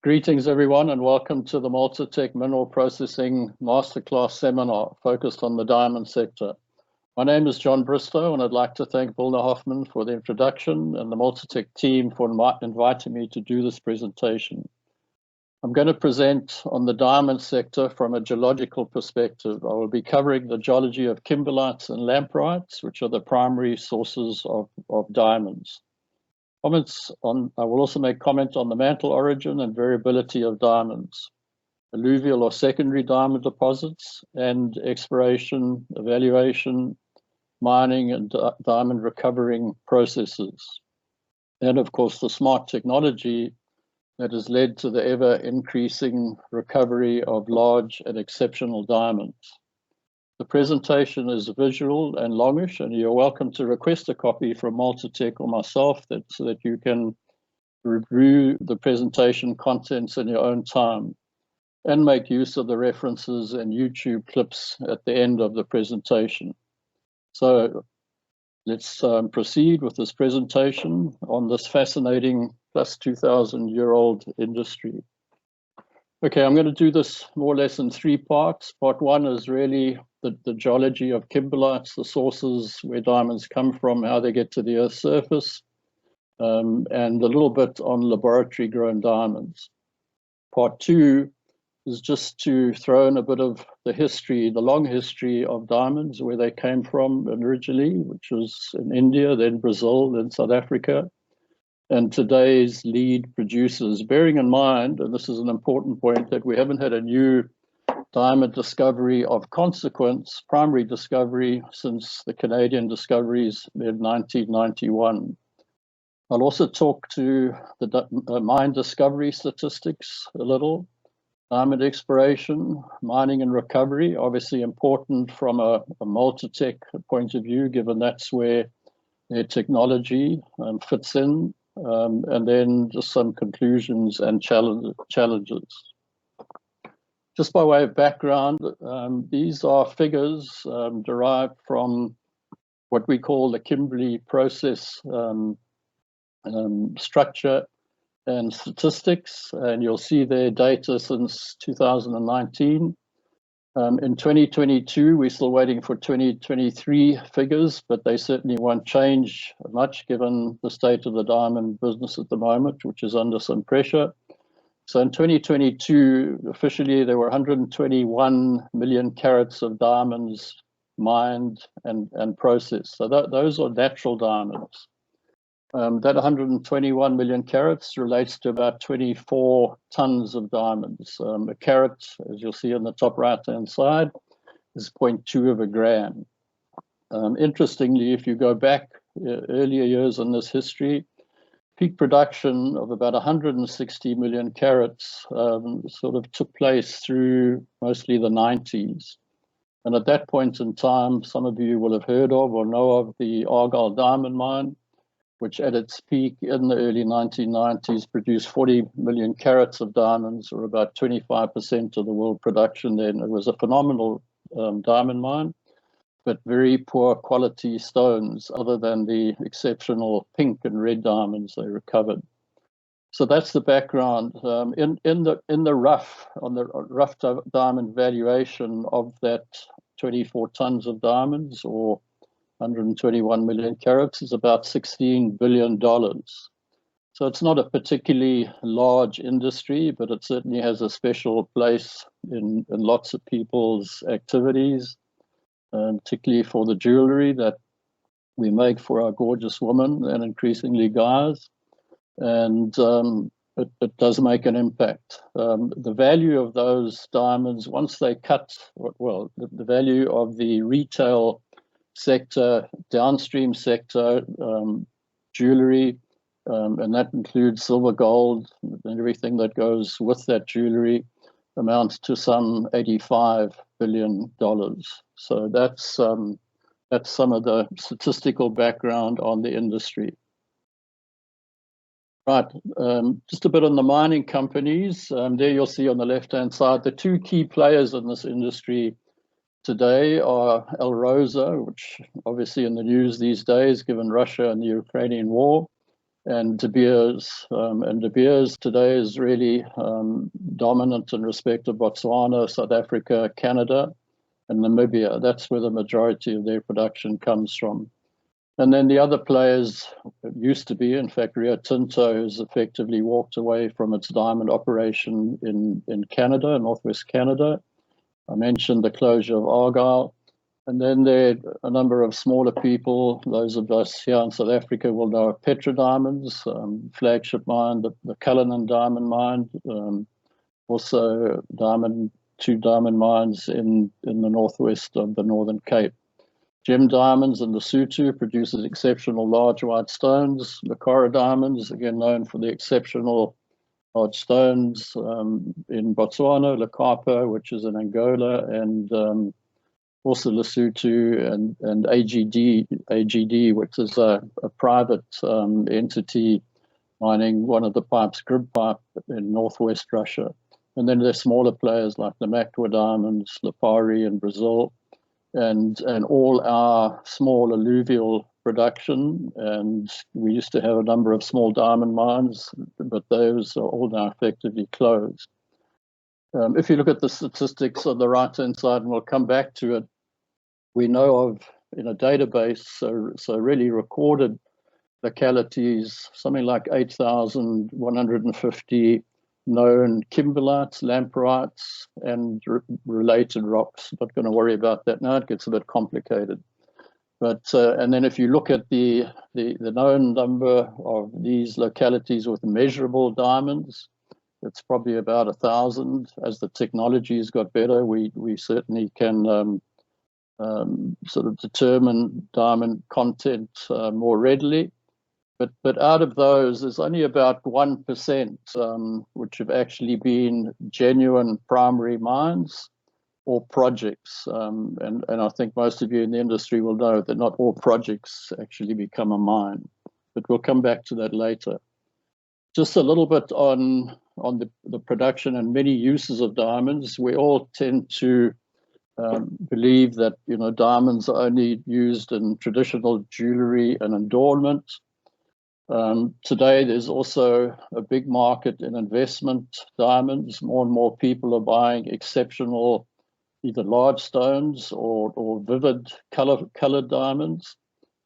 Greetings, everyone, and welcome to the Multotec Mineral Processing Masterclass Seminar focused on the diamond sector. My name is John Bristow, and I'd like to thank Wilna Hoffman for the introduction and the Multotec team for inviting me to do this presentation. I'm going to present on the diamond sector from a geological perspective. I will be covering the geology of kimberlites and lamprites, which are the primary sources of diamonds. I will also make comment on the mantle origin and variability of diamonds, alluvial or secondary diamond deposits, and exploration, evaluation, mining, and diamond recovering processes. And of course, the smart technology that has led to the ever increasing recovery of large and exceptional diamonds. The presentation is visual and longish, and you're welcome to request a copy from Multotec or myself so that you can review the presentation contents in your own time and make use of the references and YouTube clips at the end of the presentation. So let's proceed with this presentation on this fascinating plus 2,000-year-old industry. Okay, I'm going to do this more or less in three parts. Part one is really the geology of kimberlites, the sources where diamonds come from, how they get to the Earth's surface, and a little bit on laboratory-grown diamonds. Part two is just to throw in a bit of the history, the long history of diamonds, where they came from originally, which was in India, then Brazil, then South Africa, and today's lead producers, bearing in mind, and this is an important point, that we haven't had a new diamond discovery of consequence, primary discovery, since the Canadian discoveries in 1991. I'll also talk to the mine discovery statistics a little, diamond exploration, mining and recovery, obviously important from a Multotec point of view, given that's where their technology fits in, and then just some conclusions and challenges. Just by way of background, these are figures derived from what we call the Kimberley process structure and statistics, and you'll see their data since 2019. In 2022, we're still waiting for 2023 figures, but they certainly won't change much given the state of the diamond business at the moment, which is under some pressure. So in 2022, officially, there were 121 million carats of diamonds mined and processed. So those are natural diamonds. That 121 million carats relates to about 24 tons of diamonds. A carat, as you'll see on the top right-hand side, is 0.2 of a gram. Interestingly, if you go back earlier years in this history, peak production of about 160 million carats sort of took place through mostly the 90s. And at that point in time, some of you will have heard of or know of the Argyle diamond mine, which at its peak in the early 1990s produced 40 million carats of diamonds, or about 25% of the world production then. It was a phenomenal diamond mine, but very poor quality stones other than the exceptional pink and red diamonds they recovered. So that's the background. In the rough diamond valuation of that 24 tons of diamonds, or 121 million carats, is about $16 billion. So it's not a particularly large industry, but it certainly has a special place in lots of people's activities, particularly for the jewelry that we make for our gorgeous women and increasingly guys. And it does make an impact. The value of those diamonds, once they cut, well, the value of the retail sector, downstream sector, jewelry, and that includes silver, gold, and everything that goes with that jewelry, amounts to some $85 billion. So that's some of the statistical background on the industry. Right, just a bit on the mining companies. There you'll see on the left-hand side, the two key players in this industry today are Alrosa, which obviously in the news these days, given Russia and the Ukrainian war, and De Beers. And De Beers today is really dominant in respect of Botswana, South Africa, Canada, and Namibia. That's where the majority of their production comes from. And then the other players used to be, in fact, Rio Tinto has effectively walked away from its diamond operation in Canada, Northwest Canada. I mentioned the closure of Argyle. And then there are a number of smaller people. Those of us here in South Africa will know of Petra Diamonds, flagship mine, the Cullinan Diamond Mine, also two diamond mines in the northwest of the Northern Cape. Gem Diamonds in Lesotho produces exceptional large white stones. Lekara Diamonds, again known for the exceptional large stones in Botswana. Lekapa, which is in Angola, and also Lesotho, and AGD, which is a private entity mining one of the pipes, Grib Pipe, in northwest Russia. And then there's smaller players like the Makwa Diamonds, Lipari in Brazil, and all our small alluvial production. And we used to have a number of small diamond mines, but those are all now effectively closed. If you look at the statistics on the right-hand side, and we'll come back to it, we know of in a database, so really recorded localities, something like 8,150 known kimberlites, lamproites, and related rocks. Not going to worry about that now, it gets a bit complicated. But and then if you look at the known number of these localities with measurable diamonds, it's probably about 1,000. As the technology has got better, we certainly can sort of determine diamond content more readily. But out of those, there's only about 1% which have actually been genuine primary mines or projects. And I think most of you in the industry will know that not all projects actually become a mine. But we'll come back to that later. Just a little bit on the production and many uses of diamonds. We all tend to believe that diamonds are only used in traditional jewelry and adornment. Today, there's also a big market in investment diamonds. More and more people are buying exceptional, either large stones or vivid colored diamonds,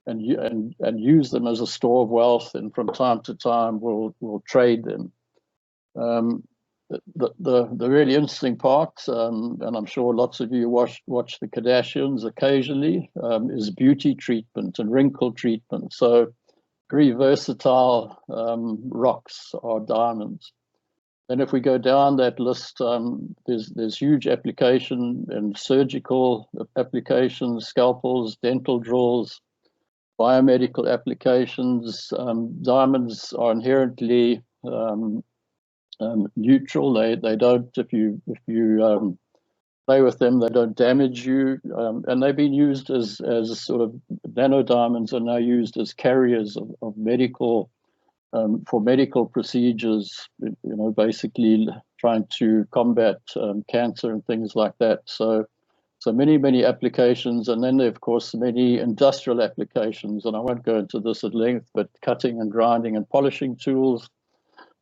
and use them as a store of wealth. And from time to time, we'll trade them. The really interesting part, and I'm sure lots of you watch the Kardashians occasionally, is beauty treatment and wrinkle treatment. So very versatile rocks are diamonds. And if we go down that list, there's huge application in surgical applications, scalpels, dental drills, biomedical applications. Diamonds are inherently neutral. They don't, if you play with them, they don't damage you, and they've been used as sort of nano diamonds are now used as carriers of medical for medical procedures, basically trying to combat cancer and things like that. So many applications, and then there, of course, many industrial applications, and I won't go into this at length, but cutting and grinding and polishing tools,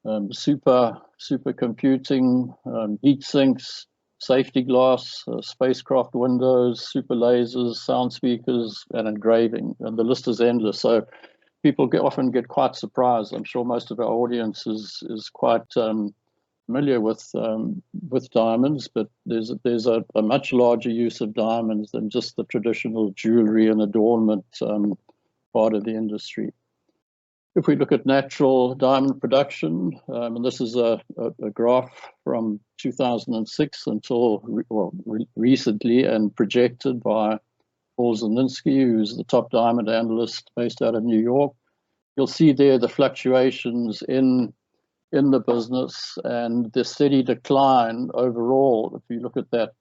supercomputing, heat sinks, safety glass, spacecraft windows, super lasers, sound speakers, and engraving, and the list is endless. So people often get quite surprised. I'm sure most of our audience is quite familiar with diamonds, but there's a much larger use of diamonds than just the traditional jewelry and adornment part of the industry. If we look at natural diamond production, and this is a graph from 2006 until recently, and projected by Paul Zielinski, who's the top diamond analyst based out of New York, you'll see there the fluctuations in the business and the steady decline overall. If you look at that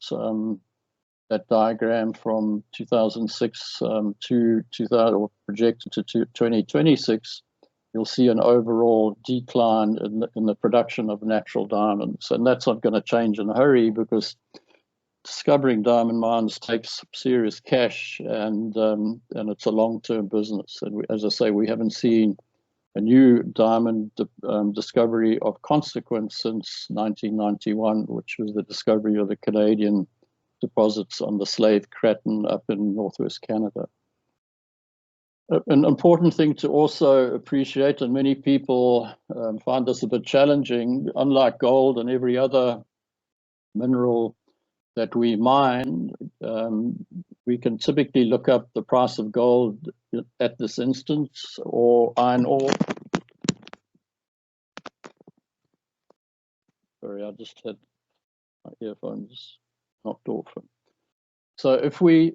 diagram from 2006 to 2000, or projected to 2026, you'll see an overall decline in the production of natural diamonds. And that's not going to change in a hurry, because discovering diamond mines takes serious cash, and it's a long-term business. And as I say, we haven't seen a new diamond discovery of consequence since 1991, which was the discovery of the Canadian deposits on the Slave Craton up in northwest Canada. An important thing to also appreciate, and many people find this a bit challenging, unlike gold and every other mineral that we mine, we can typically look up the price of gold at this instance, or iron ore. Sorry, I just had my earphones knocked off. So if we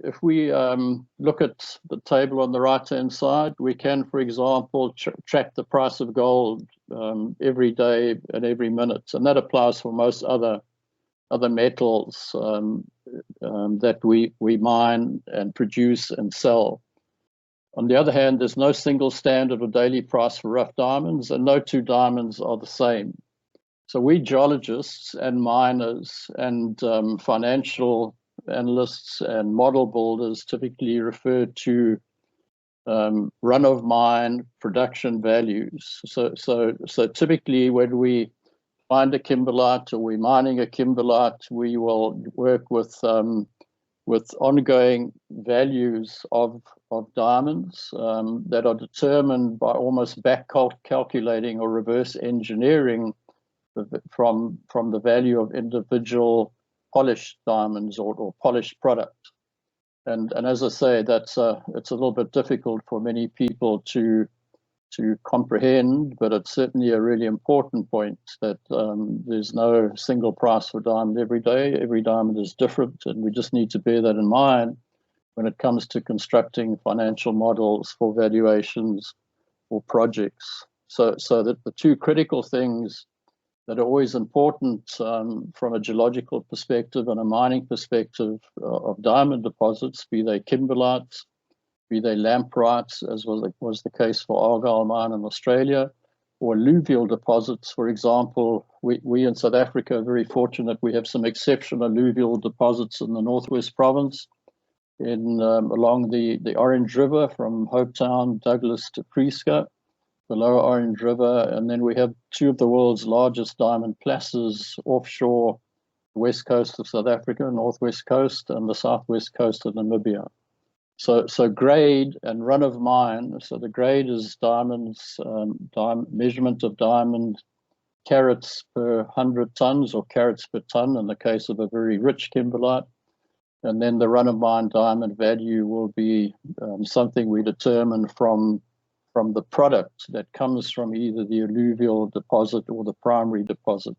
look at the table on the right-hand side, we can, for example, track the price of gold every day and every minute, and that applies for most other metals that we mine and produce and sell. On the other hand, there's no single standard or daily price for rough diamonds, and no two diamonds are the same. So we geologists and miners and financial analysts and model builders typically refer to run-of-mine production values. So typically when we find a kimberlite or we're mining a kimberlite, we will work with ongoing values of diamonds that are determined by almost back calculating or reverse engineering from the value of individual polished diamonds or polished product. And as I say, it's a little bit difficult for many people to comprehend, but it's certainly a really important point that there's no single price for diamond every day. Every diamond is different, and we just need to bear that in mind when it comes to constructing financial models for valuations or projects. So that the two critical things that are always important from a geological perspective and a mining perspective of diamond deposits, be they kimberlites, be they lamprites, as was the case for Argyle Mine in Australia, or alluvial deposits. For example, we in South Africa are very fortunate. We have some exceptional alluvial deposits in the Northwest Province, along the Orange River from Hopetown, Douglas to Prieska, the lower Orange River, and then we have two of the world's largest diamond plazas offshore, the west coast of South Africa, northwest coast, and the southwest coast of Namibia. So grade and run of mine. So the grade is diamonds, measurement of diamond carats per 100 tons or carats per ton in the case of a very rich kimberlite. And then the run of mine diamond value will be something we determine from the product that comes from either the alluvial deposit or the primary deposit.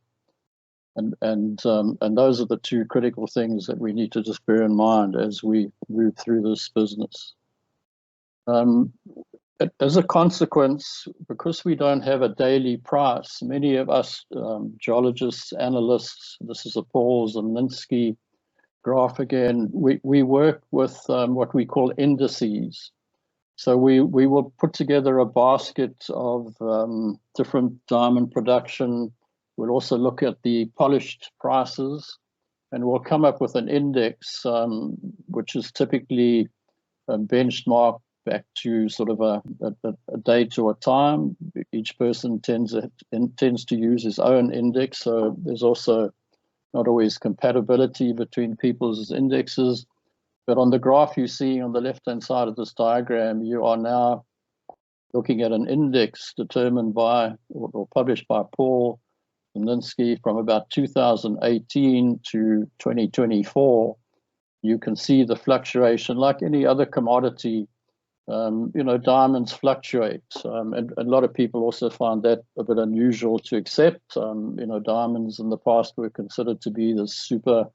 And those are the two critical things that we need to just bear in mind as we move through this business. As a consequence, because we don't have a daily price, many of us geologists, analysts, this is a Paul Zimninski graph again, we work with what we call indices. So we will put together a basket of different diamond production. We'll also look at the polished prices, and we'll come up with an index, which is typically benchmarked back to sort of a date or a time. Each person tends to use his own index, so there's also not always compatibility between people's indexes. But on the graph you see on the left-hand side of this diagram, you are now looking at an index determined by or published by Paul Zimninski from about 2018 to 2024. You can see the fluctuation like any other commodity. Diamonds fluctuate, and a lot of people also find that a bit unusual to accept. Diamonds in the past were considered to be the super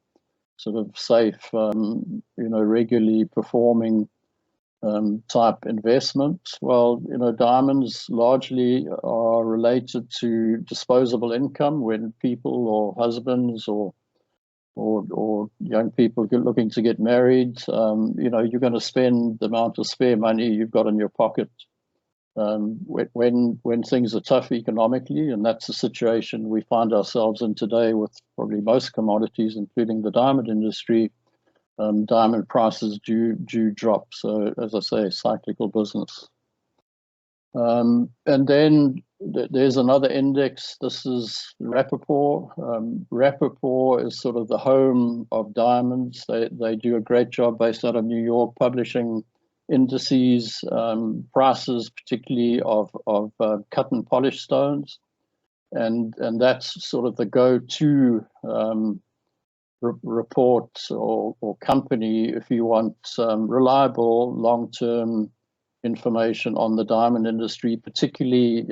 sort of safe, regularly performing type investment. Well, diamonds largely are related to disposable income when people or husbands or young people looking to get married. You're going to spend the amount of spare money you've got in your pocket when things are tough economically, and that's the situation we find ourselves in today with probably most commodities, including the diamond industry. Diamond prices do drop. So, as I say, cyclical business. And then there's another index. This is Rappaport. Rappaport is sort of the home of diamonds. They do a great job based out of New York, publishing indices, prices, particularly of cut and polished stones. And that's sort of the go-to report or company if you want reliable long-term information on the diamond industry, particularly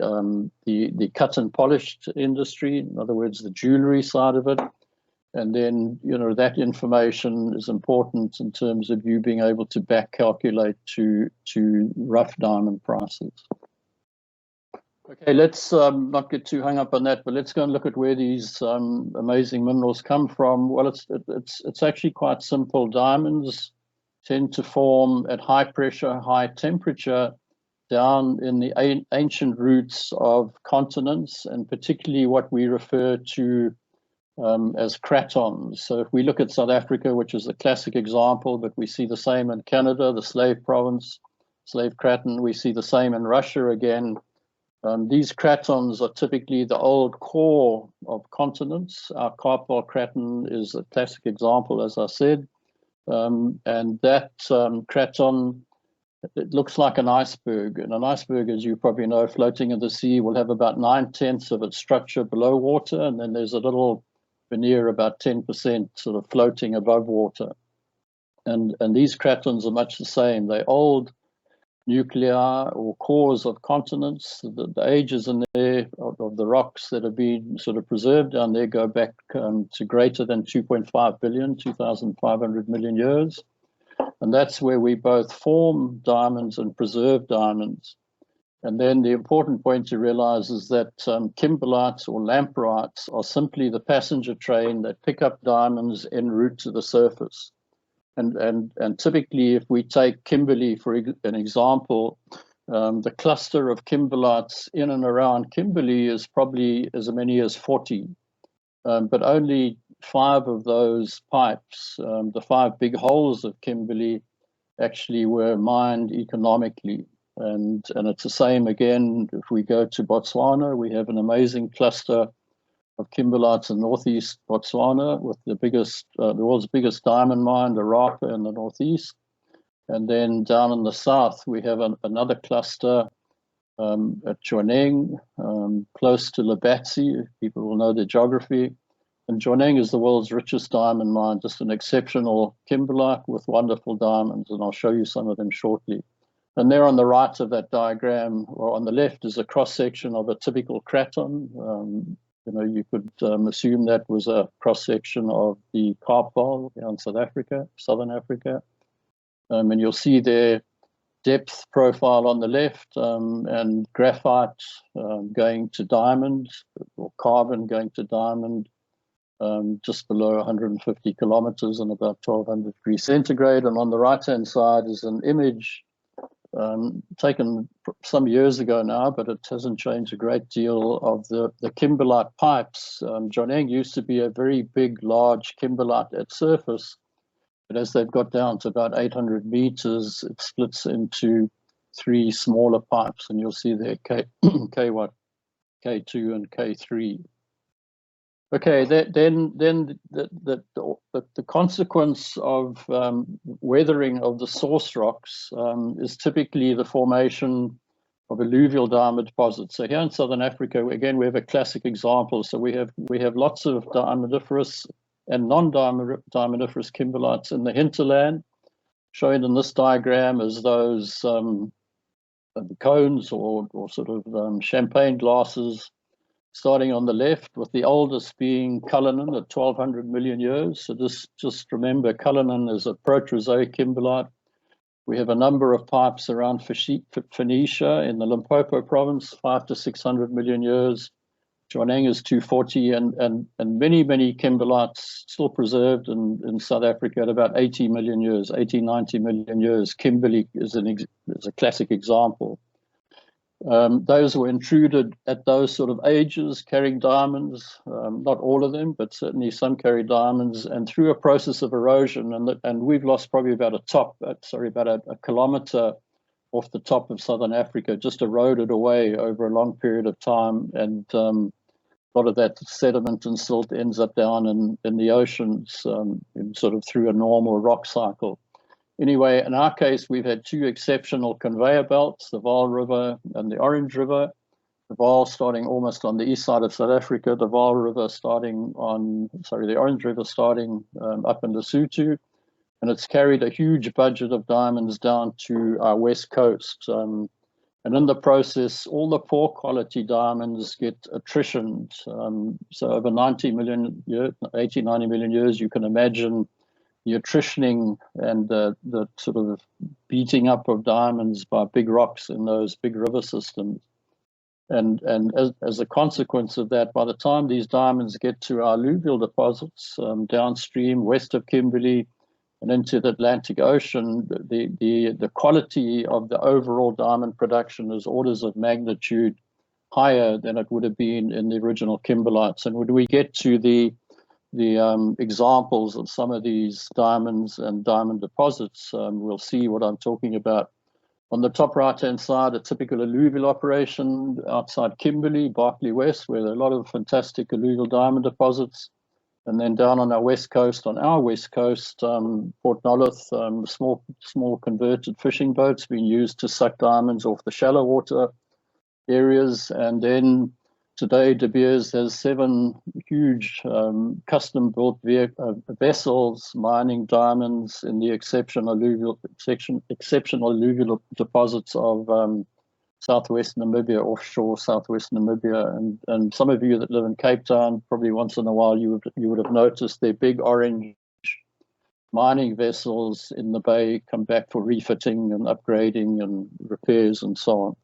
the cut and polished industry, in other words, the jewelry side of it. And then, that information is important in terms of you being able to back calculate to rough diamond prices. Okay, let's not get too hung up on that, but let's go and look at where these amazing minerals come from. Well, it's actually quite simple. Diamonds tend to form at high pressure, high temperature down in the ancient roots of continents, and particularly what we refer to as cratons. So if we look at South Africa, which is a classic example, but we see the same in Canada, the Slave Province, Slave Craton. We see the same in Russia again. These cratons are typically the old core of continents. Our Carpal Craton is a classic example, as I said. And that craton, it looks like an iceberg. And an iceberg, as you probably know, floating in the sea, will have about 9/10 of its structure below water. And then there's a little veneer, about 10% sort of floating above water. And these cratons are much the same. They're old nuclei or cores of continents. The ages in there of the rocks that have been sort of preserved down there go back to greater than 2.5 billion, 2,500 million years. And that's where we both form diamonds and preserve diamonds. And then the important point to realize is that kimberlites or lamprites are simply the passenger train that pick up diamonds en route to the surface. And typically, if we take Kimberley for an example, the cluster of kimberlites in and around Kimberley is probably as many as 40, but only 5 of those pipes, the 5 big holes of Kimberley, actually were mined economically. And it's the same again if we go to Botswana. We have an amazing cluster of kimberlites in northeast Botswana with the world's biggest diamond mine, the Rapa, in the northeast. And then down in the south, we have another cluster at Choneng, close to Labatsi. People will know the geography. And Choneng is the world's richest diamond mine, just an exceptional kimberlite with wonderful diamonds. And I'll show you some of them shortly. And there on the right of that diagram, or on the left, is a cross-section of a typical craton. You could assume that was a cross-section of the Carpal in South Africa, Southern Africa. And you'll see their depth profile on the left, and graphite going to diamond, or carbon going to diamond, just below 150 kilometers and about 1200 degrees centigrade. And on the right-hand side is an image taken some years ago now, but it hasn't changed a great deal, of the kimberlite pipes. Choneng used to be a very big, large kimberlite at surface, but as they've got down to about 800 meters, it splits into 3 smaller pipes, and you'll see there K1, K2, and K3. Okay, then the consequence of weathering of the source rocks is typically the formation of alluvial diamond deposits. So here in Southern Africa, again, we have a classic example. So we have lots of diamondiferous and non-diamondiferous kimberlites in the hinterland, shown in this diagram as those cones or sort of champagne glasses, starting on the left, with the oldest being Cullinan at 1,200 million years. So just remember, Cullinan is a Proterozoic kimberlite. We have a number of pipes around Phoenicia in the Limpopo province, 500 to 600 million years. Choneng is 240, and many kimberlites still preserved in South Africa at about 80 million years, 80, 90 million years. Kimberley is a classic example. Those were intruded at those sort of ages, carrying diamonds, not all of them, but certainly some carry diamonds, and through a process of erosion, and we've lost probably about a kilometer off the top of southern Africa, just eroded away over a long period of time, and a lot of that sediment and silt ends up down in the oceans, sort of through a normal rock cycle. Anyway, in our case, we've had two exceptional conveyor belts, the Vaal River and the Orange River. The Vaal starting almost on the east side of South Africa, the Vaal River starting the Orange River starting up in Lesotho. And it's carried a huge budget of diamonds down to our west coast. And in the process, all the poor quality diamonds get attritioned. So over 90 million years, you can imagine the attritioning and the sort of beating up of diamonds by big rocks in those big river systems. And as a consequence of that, by the time these diamonds get to our alluvial deposits downstream, west of Kimberley, and into the Atlantic Ocean, the quality of the overall diamond production is orders of magnitude higher than it would have been in the original kimberlites. And when we get to the examples of some of these diamonds and diamond deposits, we'll see what I'm talking about. On the top right-hand side, a typical alluvial operation outside Kimberley, Berkeley West, where there are a lot of fantastic alluvial diamond deposits. And then down on our west coast, Port Nolloth, small converted fishing boats being used to suck diamonds off the shallow water areas. And then today, De Beers has 7 huge custom-built vessels mining diamonds in the exceptional alluvial deposits of southwest Namibia, offshore southwest Namibia. And some of you that live in Cape Town, probably once in a while, you would have noticed their big orange mining vessels in the bay come back for refitting and upgrading and repairs and so on.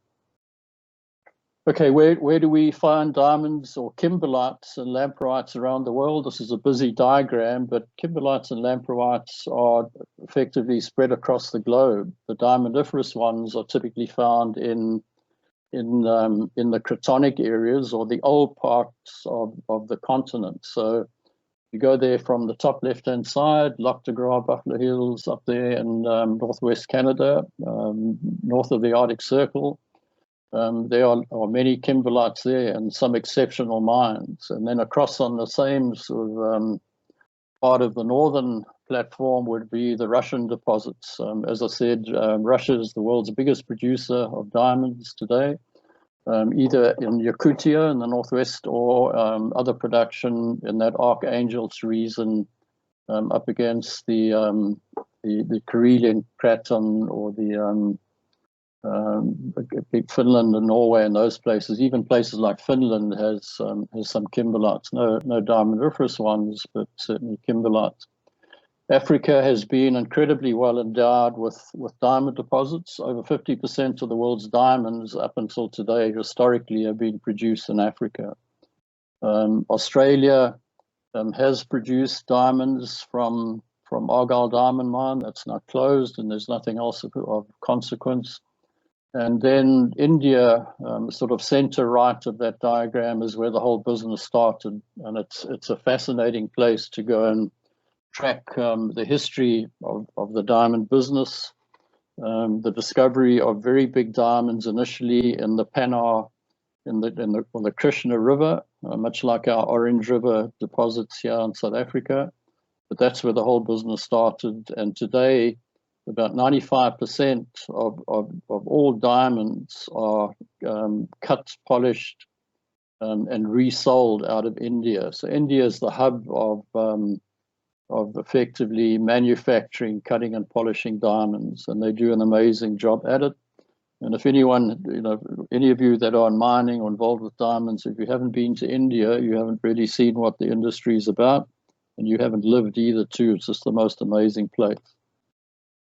Okay, where do we find diamonds or kimberlites and lamproites around the world? This is a busy diagram, but kimberlites and lamproites are effectively spread across the globe. The diamondiferous ones are typically found in the cratonic areas or the old parts of the continent. So you go there from the top left-hand side, Lac de Gras, Buffalo Hills, up there in northwest Canada, north of the Arctic Circle. There are many kimberlites there and some exceptional mines. And then across on the same sort of part of the northern platform would be the Russian deposits. As I said, Russia is the world's biggest producer of diamonds today, either in Yakutia in the northwest or other production in that Archangel's region up against the Karelian Craton or the big Finland and Norway and those places. Even places like Finland has some kimberlites. No diamondiferous ones, but certainly kimberlites. Africa has been incredibly well endowed with diamond deposits. Over 50% of the world's diamonds up until today historically have been produced in Africa. Australia has produced diamonds from Argyle Diamond Mine. That's now closed and there's nothing else of consequence. And then India, sort of center right of that diagram, is where the whole business started. And it's a fascinating place to go and track the history of the diamond business, the discovery of very big diamonds initially in the Pannar, on the Krishna River, much like our Orange River deposits here in South Africa. But that's where the whole business started. And today, about 95% of all diamonds are cut, polished, and resold out of India. So India is the hub of effectively manufacturing, cutting and polishing diamonds, and they do an amazing job at it. And if anyone, any of you that are in mining or involved with diamonds, if you haven't been to India, you haven't really seen what the industry is about, and you haven't lived either too. It's just the most amazing place.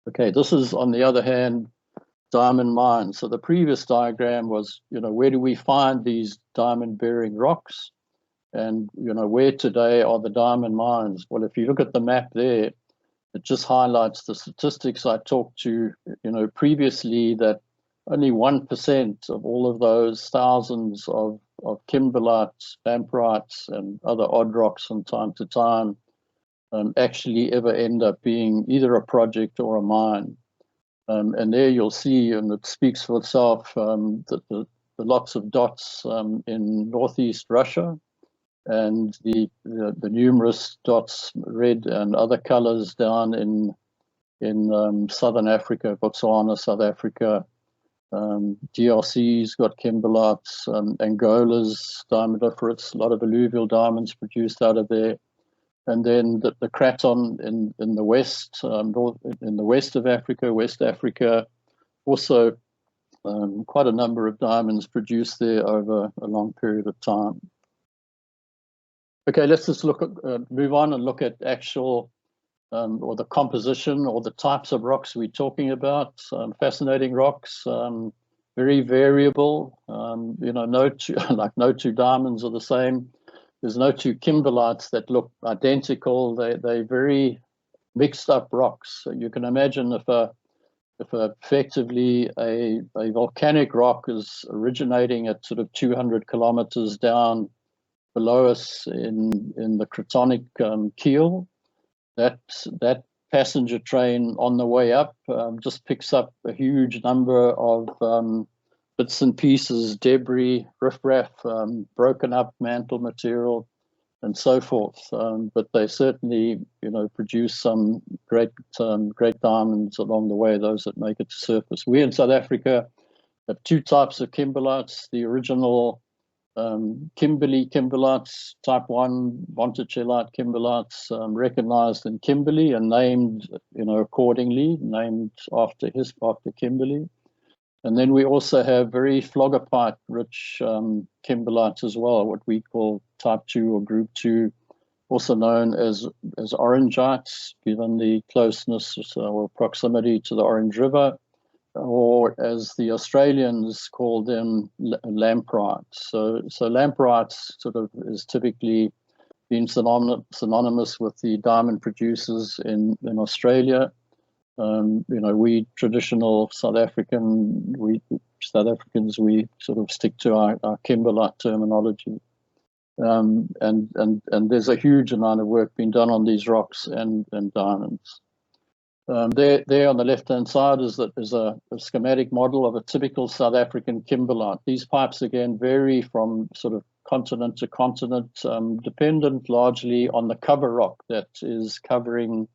Okay, this is, on the other hand, diamond mines. So the previous diagram was, where do we find these diamond-bearing rocks? And, where today are the diamond mines? Well, if you look at the map there, it just highlights the statistics I talked to, previously, that only 1% of all of those thousands of kimberlites, lamproites, and other odd rocks from time to time actually ever end up being either a project or a mine. And there you'll see, and it speaks for itself, that the lots of dots in northeast Russia, and the numerous dots, red and other colors, down in southern Africa, Botswana, South Africa. DRC's got kimberlites, Angola's diamondiferous, a lot of alluvial diamonds produced out of there. And then the craton in the west, in the west of Africa, West Africa, also quite a number of diamonds produced there over a long period of time. Okay, let's just look at, move on and look at actual, or the composition or the types of rocks we're talking about. Fascinating rocks, very variable. You know, no two diamonds are the same. There's no two kimberlites that look identical. They're very mixed up rocks. So you can imagine if effectively a volcanic rock is originating at sort of 200 kilometers down below us in the cratonic keel, that passenger train on the way up just picks up a huge number of bits and pieces, debris, riffraff, broken up mantle material, and so forth. But they certainly, you know, produce some great diamonds along the way, those that make it to surface. We in South Africa have two types of kimberlites: the original Kimberley kimberlites, type 1 Monticelite kimberlites, recognized in Kimberley and named, you know, accordingly, named after Kimberley. And then we also have very phlogopite-rich kimberlites as well, what we call type 2 or group 2, also known as orangites, given the closeness or proximity to the Orange River, or as the Australians call them, lamprites. So lamprites sort of is typically been synonymous with the diamond producers in Australia. You know, we traditional South Africans, we sort of stick to our kimberlite terminology. And there's a huge amount of work being done on these rocks and diamonds. There on the left-hand side is a schematic model of a typical South African kimberlite. These pipes, again, vary from sort of continent to continent, dependent largely on the cover rock that is covering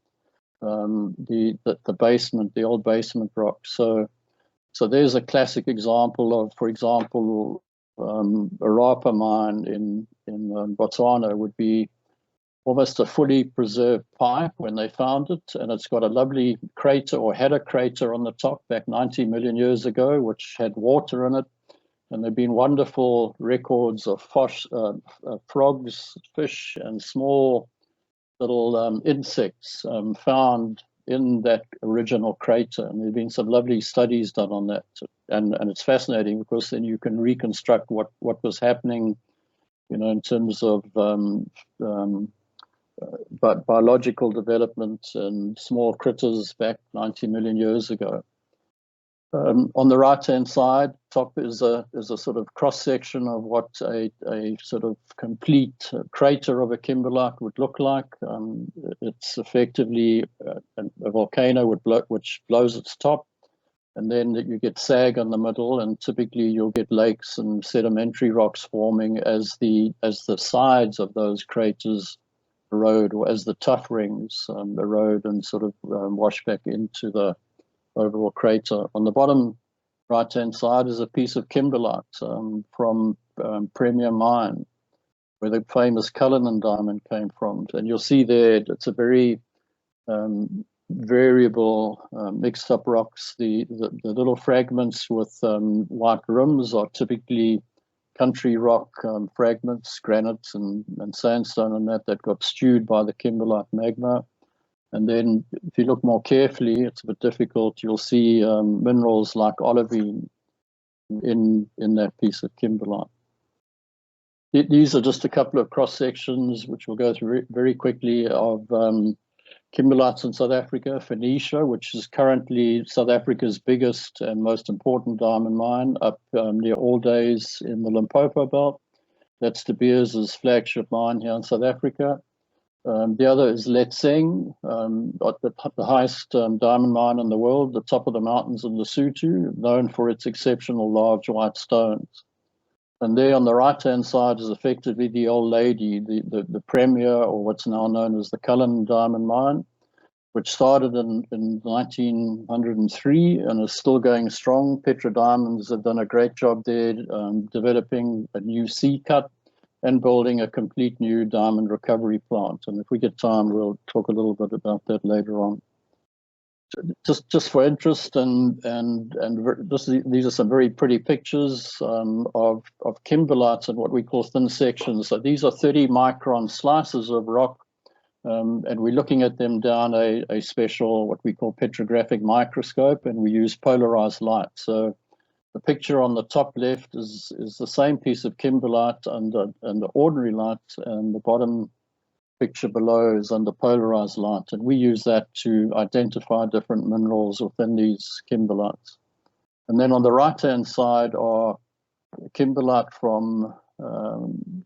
the basement, the old basement rock. So there's a classic example of, for example, a Rapa mine in Botswana would be almost a fully preserved pipe when they found it, and it's got a lovely crater, or had a crater on the top back 90 million years ago, which had water in it. And there have been wonderful records of frogs, fish, and small little insects found in that original crater. And there have been some lovely studies done on that. And it's fascinating because then you can reconstruct what was happening, you know, in terms of biological development and small critters back 90 million years ago. On the right-hand side, top is a sort of cross-section of what a sort of complete crater of a kimberlite would look like. It's effectively a volcano which blows its top, and then you get sag in the middle, and typically you'll get lakes and sedimentary rocks forming as the sides of those craters erode, or as the tuff rings erode and sort of wash back into the overall crater. On the bottom right-hand side is a piece of kimberlite from Premier Mine, where the famous Cullinan diamond came from. And you'll see there it's a very variable, mixed up rocks. The little fragments with white rims are typically country rock fragments, granite and sandstone, and that got stewed by the kimberlite magma. And then if you look more carefully, it's a bit difficult, you'll see minerals like olivine in that piece of kimberlite. These are just a couple of cross sections, which we'll go through very quickly, of kimberlites in South Africa. Phoenicia, which is currently South Africa's biggest and most important diamond mine, up near Aldays in the Limpopo belt. That's De Beers' flagship mine here in South Africa. The other is Letseng, the highest diamond mine in the world, the top of the mountains in Lesotho, known for its exceptional large white stones. And there on the right-hand side is effectively the old lady, the premier, or what's now known as the Cullen diamond mine, which started in 1903 and is still going strong. Petra Diamonds have done a great job there, developing a new C-cut and building a complete new diamond recovery plant. And if we get time, we'll talk a little bit about that later on. Just for interest, these are some very pretty pictures of kimberlites and what we call thin sections. So these are 30-micron slices of rock, and we're looking at them down a special, what we call petrographic microscope, and we use polarized light. So the picture on the top left is the same piece of kimberlite under ordinary light, and the bottom picture below is under polarized light, and we use that to identify different minerals within these kimberlites. And then on the right-hand side are kimberlite from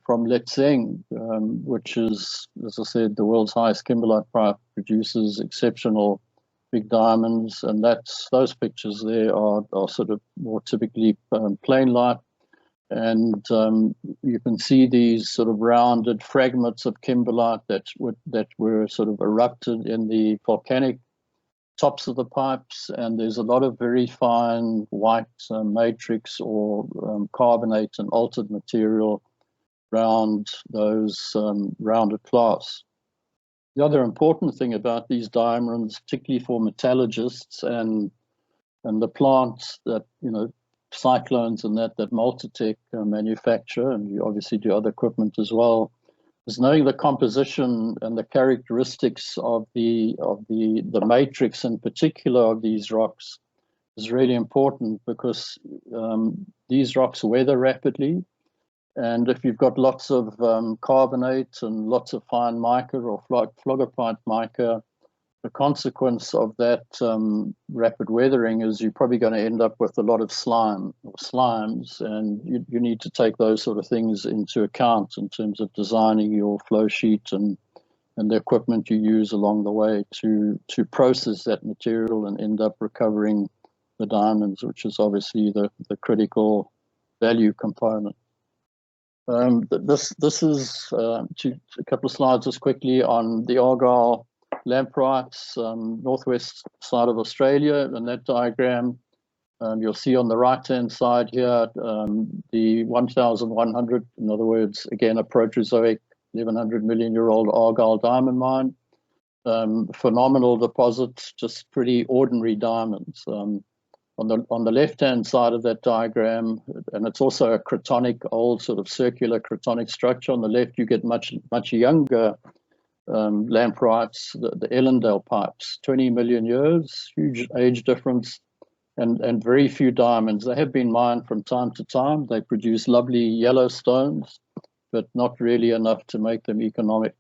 Letseng, which is, as I said, the world's highest kimberlite pipe, produces exceptional big diamonds, and those pictures there are sort of more typically plain light. And you can see these sort of rounded fragments of kimberlite that were sort of erupted in the volcanic tops of the pipes, and there's a lot of very fine white matrix or carbonate and altered material around those rounded clasts. The other important thing about these diamonds, particularly for metallurgists and the plants that, cyclones and that Multotec manufacture, and you obviously do other equipment as well, is knowing the composition and the characteristics of the matrix in particular of these rocks is really important, because these rocks weather rapidly, and if you've got lots of carbonate and lots of fine mica or phlogopite mica, the consequence of that rapid weathering is you're probably going to end up with a lot of slime or slimes, and you need to take those sort of things into account in terms of designing your flow sheet and the equipment you use along the way to process that material and end up recovering the diamonds, which is obviously the critical value component. This is a couple of slides just quickly on the Argyle lamprites, northwest side of Australia. In that diagram, you'll see on the right-hand side here the 1,100, in other words, again, a Proterozoic 1,100 million-year-old Argyle diamond mine. Phenomenal deposit, just pretty ordinary diamonds. On the left-hand side of that diagram, and it's also a cratonic, old sort of circular cratonic structure. On the left, you get much younger lamprites, the Ellendale pipes, 20 million years, huge age difference, and very few diamonds. They have been mined from time to time. They produce lovely yellow stones, but not really enough to make them economic.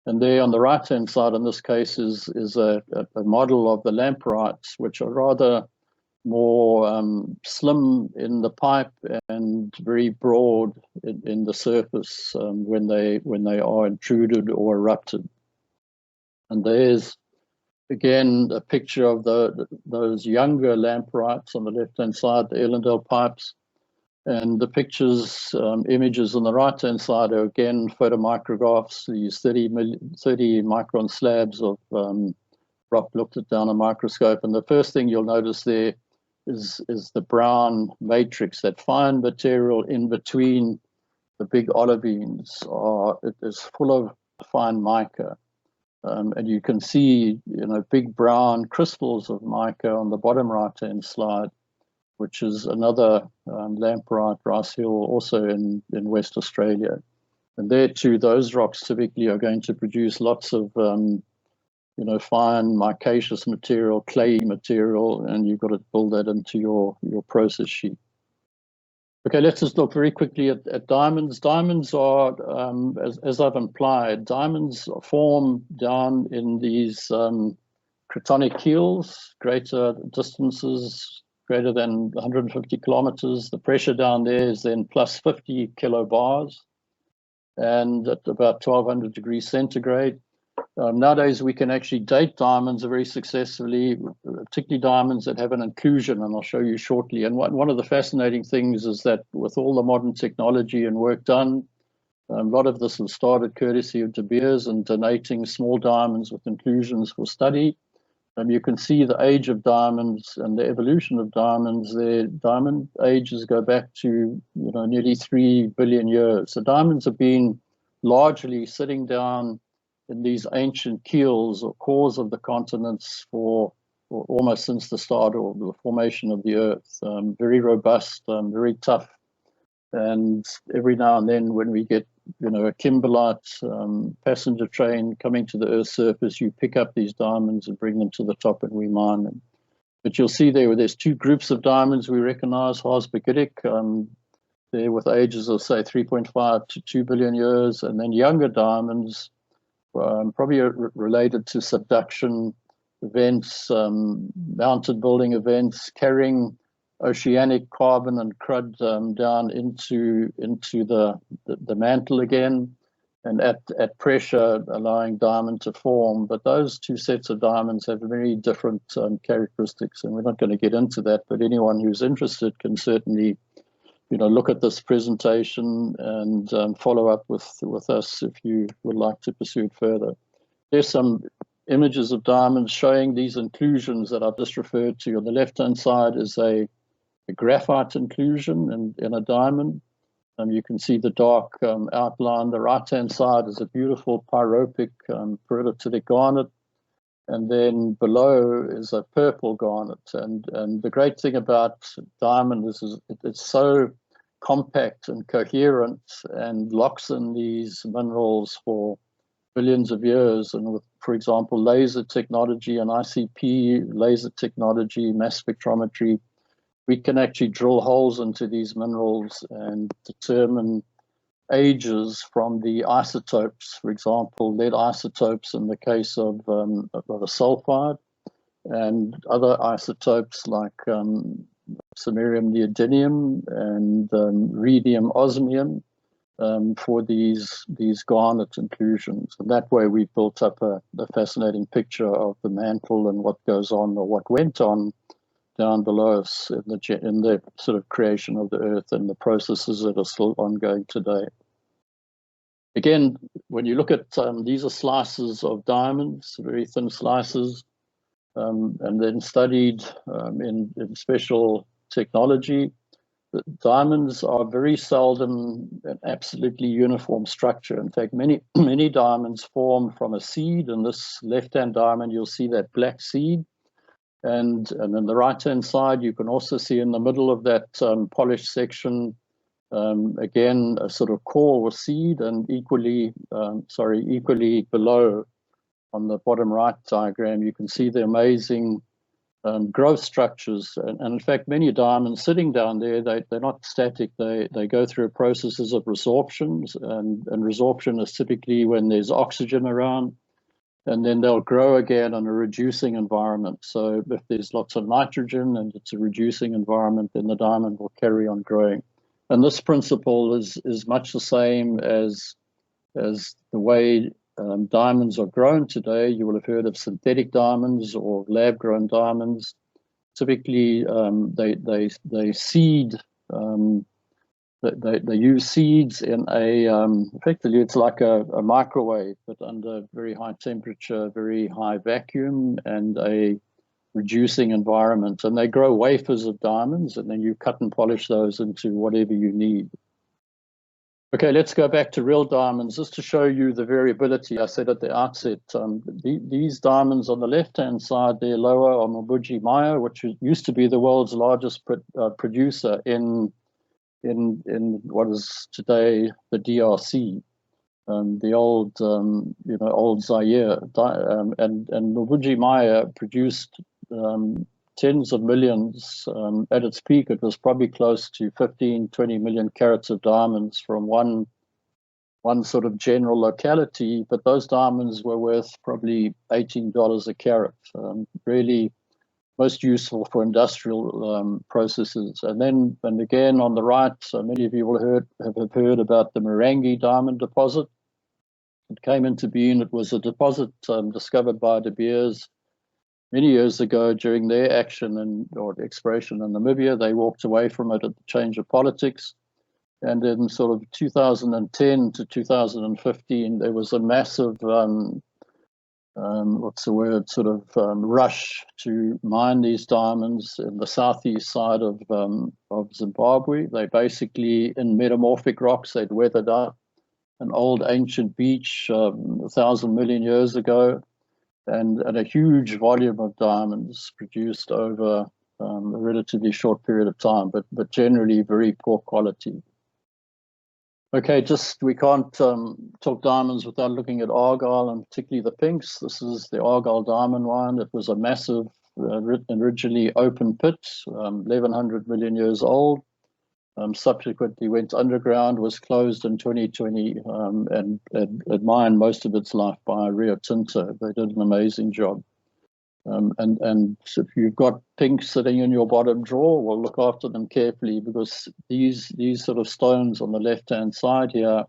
And there on the right-hand side, in this case, is a model of the lamprites, which are rather more slim in the pipe and very broad in the surface when they are intruded or erupted. And there's again a picture of those younger lamprites on the left-hand side, the Ellendale pipes, and the pictures, images on the right-hand side are again photomicrographs. These 30 micron slabs of rock looked at down a microscope, and the first thing you'll notice there is the brown matrix, that fine material in between the big olivines. It is full of fine mica, and you can see big brown crystals of mica on the bottom right-hand slide, which is another lamprite, Rice Hill, also in West Australia. And there too, those rocks typically are going to produce lots of fine micaceous material, clayey material, and you've got to build that into your process sheet. Okay, let's just look very quickly at diamonds. Diamonds are, as I've implied, diamonds form down in these cratonic keels, greater distances, greater than 150 kilometers. The pressure down there is then plus 50 kilobars, and at about 1200 degrees centigrade. Nowadays, we can actually date diamonds very successfully, particularly diamonds that have an inclusion, and I'll show you shortly. And one of the fascinating things is that with all the modern technology and work done, a lot of this was started courtesy of De Beers and donating small diamonds with inclusions for study. You can see the age of diamonds and the evolution of diamonds. Their diamond ages go back to nearly 3 billion years. So diamonds have been largely sitting down in these ancient keels or cores of the continents for almost since the start of the formation of the Earth. Very robust, very tough. And every now and then when we get a kimberlite passenger train coming to the Earth's surface, you pick up these diamonds and bring them to the top and we mine them. But you'll see there's two groups of diamonds we recognize, Harzbegidic, there with ages of say 3.5 to 2 billion years, and then younger diamonds, probably related to subduction events, mountain building events, carrying oceanic carbon and crud down into the mantle again, and at pressure allowing diamond to form. But those two sets of diamonds have very different characteristics, and we're not going to get into that, but anyone who's interested can certainly look at this presentation and follow up with us if you would like to pursue it further. There's some images of diamonds showing these inclusions that I've just referred to. On the left-hand side is a graphite inclusion in a diamond. You can see the dark outline. The right-hand side is a beautiful pyropic peridotite garnet. And then below is a purple garnet. And the great thing about diamond is it's so compact and coherent and locks in these minerals for billions of years. And with, for example, laser technology and ICP, laser technology, mass spectrometry, we can actually drill holes into these minerals and determine ages from the isotopes, for example, lead isotopes in the case of a sulfide, and other isotopes like samarium neodymium and rhenium osmium for these garnet inclusions. And that way we built up a fascinating picture of the mantle and what goes on or what went on down below us in the sort of creation of the Earth and the processes that are still ongoing today. Again, when you look at these are slices of diamonds, very thin slices, and then studied in special technology. The diamonds are very seldom an absolutely uniform structure. In fact, many diamonds form from a seed. In this left-hand diamond, you'll see that black seed. And on the right-hand side, you can also see in the middle of that polished section, again, a sort of core or seed, and equally below on the bottom right diagram, you can see the amazing growth structures. And in fact, many diamonds sitting down there, they're not static. They go through processes of resorptions, and resorption is typically when there's oxygen around, and then they'll grow again in a reducing environment. So if there's lots of nitrogen and it's a reducing environment, then the diamond will carry on growing. And this principle is much the same as the way diamonds are grown today. You will have heard of synthetic diamonds or lab-grown diamonds. Typically, they seed. They use seeds in effectively it's like a microwave, but under very high temperature, very high vacuum, and a reducing environment. And they grow wafers of diamonds, and then you cut and polish those into whatever you need. Okay, let's go back to real diamonds, just to show you the variability I said at the outset. These diamonds on the left-hand side, they're lower on Multotec Maya, which used to be the world's largest producer in what is today the DRC, the old old Zaire, and Multotec Maya produced tens of millions. At its peak, it was probably close to 15-20 million carats of diamonds from one sort of general locality, but those diamonds were worth probably $18 a carat, really most useful for industrial processes. And again on the right, so many of you will have heard about the Marangi diamond deposit. it came into being. It was a deposit discovered by De Beers many years ago during their action or exploration in Namibia. They walked away from it at the change of politics. And in sort of 2010 to 2015, there was a massive, rush to mine these diamonds in the southeast side of Zimbabwe. They basically, in metamorphic rocks, they'd weathered out an old ancient beach 1,000 million years ago, and a huge volume of diamonds produced over a relatively short period of time, but generally very poor quality. Okay, we can't talk diamonds without looking at Argyle, and particularly the pinks. This is the Argyle diamond mine. It was a massive, originally open pit, 1,100 million years old. Subsequently went underground, was closed in 2020, and mined most of its life by Rio Tinto. They did an amazing job. And if you've got pinks sitting in your bottom drawer, well, look after them carefully, because these sort of stones on the left-hand side here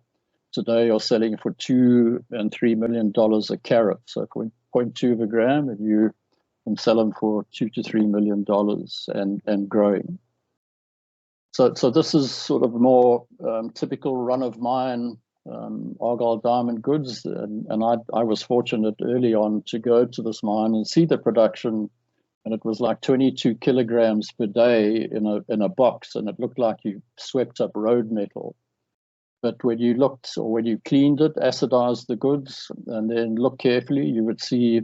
today are selling for $2 and $3 million a carat. So 0.2 of a gram, and you can sell them for $2 to $3 million and growing. So this is sort of more typical run-of-mine Argyle diamond goods, and I was fortunate early on to go to this mine and see the production, and it was like 22 kilograms per day in a box, and it looked like you swept up road metal. But when you looked, or when you cleaned it, acidized the goods, and then looked carefully, you would see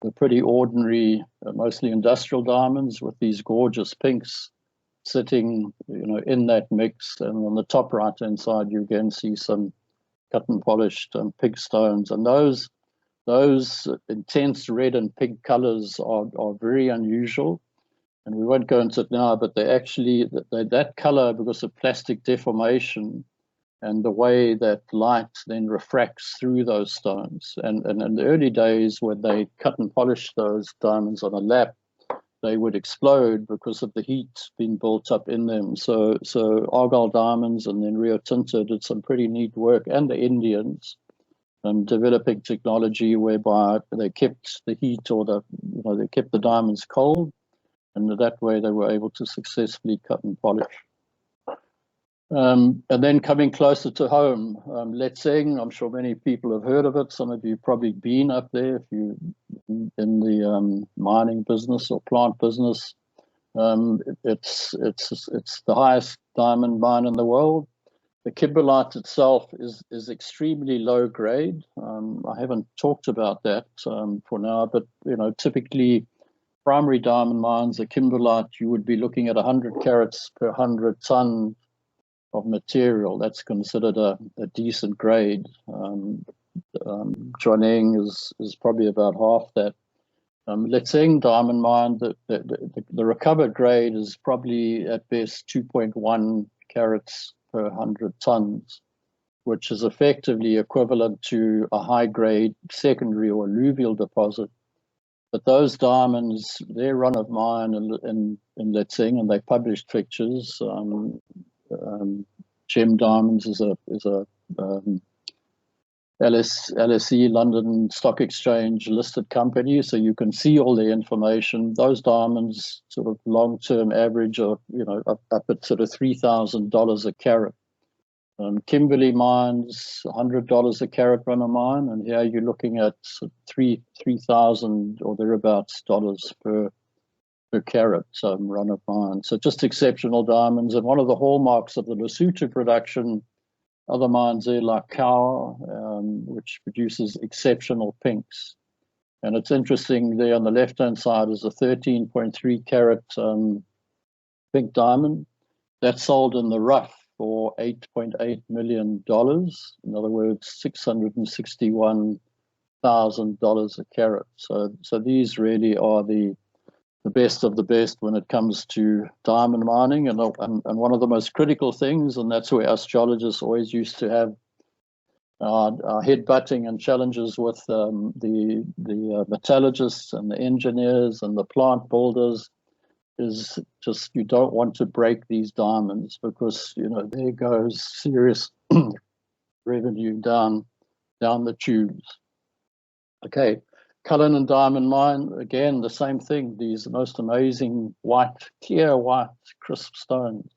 the pretty ordinary, mostly industrial diamonds with these gorgeous pinks sitting, in that mix. And on the top right-hand side, you again see some cut and polished pink stones. And those intense red and pink colors are very unusual. And we won't go into it now, but they actually, that color, because of plastic deformation and the way that light then refracts through those stones. And in the early days, when they cut and polished those diamonds on a lap, they would explode because of the heat being built up in them. So Argyle Diamonds and then Rio Tinto did some pretty neat work, and the Indians, developing technology whereby they kept the heat, or they kept the diamonds cold, and that way they were able to successfully cut and polish. And then coming closer to home, Letseng, I'm sure many people have heard of it. Some of you probably been up there if you're in the mining business or plant business. It's the highest diamond mine in the world. The kimberlite itself is extremely low grade. I haven't talked about that for now, but typically primary diamond mines, the kimberlite, you would be looking at 100 carats per 100 ton of material. That's considered a decent grade. Choneng is probably about half that. Letseng diamond mine, the recovered grade is probably at best 2.1 carats per 100 tons, which is effectively equivalent to a high grade secondary or alluvial deposit. But those diamonds, they're run of mine in Letseng, and they published pictures. Gem Diamonds is a LSE, London Stock Exchange listed company, so you can see all the information. Those diamonds, sort of long-term average, are up at sort of $3,000 a carat. Kimberley mines, $100 a carat run of mine, and here you're looking at $3,000 or thereabouts dollars per carat run of mine. So just exceptional diamonds. And one of the hallmarks of the Lesotho production, other mines there like Kaur, which produces exceptional pinks. And it's interesting, there on the left-hand side is a 13.3 carat pink diamond that's sold in the rough for $8.8 million. In other words, $661,000 a carat. So these really are the best of the best when it comes to diamond mining, and one of the most critical things, and that's where us geologists always used to have our head-butting and challenges with the metallurgists and the engineers and the plant builders, is just you don't want to break these diamonds, because there goes serious revenue down down the tubes. Okay, Cullinan Diamond Mine, again, the same thing. These most amazing white, clear white, crisp stones,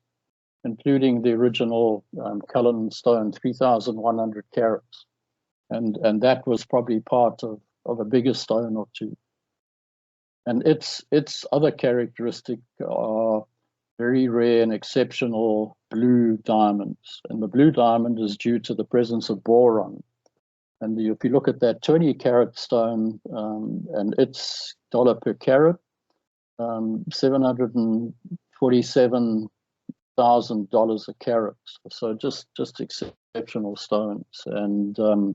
including the original Cullinan stone, 3,100 carats. And that was probably part of a bigger stone or two. And its other characteristic are very rare and exceptional blue diamonds. And the blue diamond is due to the presence of boron. And if you look at that 20-carat stone and its dollar per carat, $747,000 a carat. So just exceptional stones. And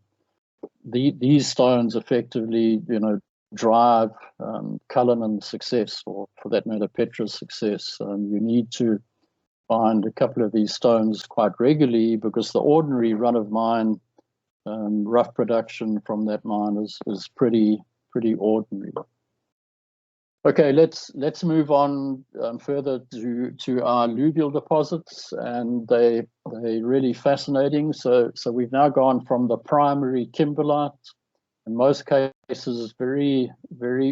these stones effectively, drive Cullinan success, or for that matter, Petra's success. You need to find a couple of these stones quite regularly, because the ordinary run-of-mine rough production from that mine is pretty ordinary. Okay, let's move on further to our alluvial deposits, and they're really fascinating. So we've now gone from the primary kimberlite, in most cases very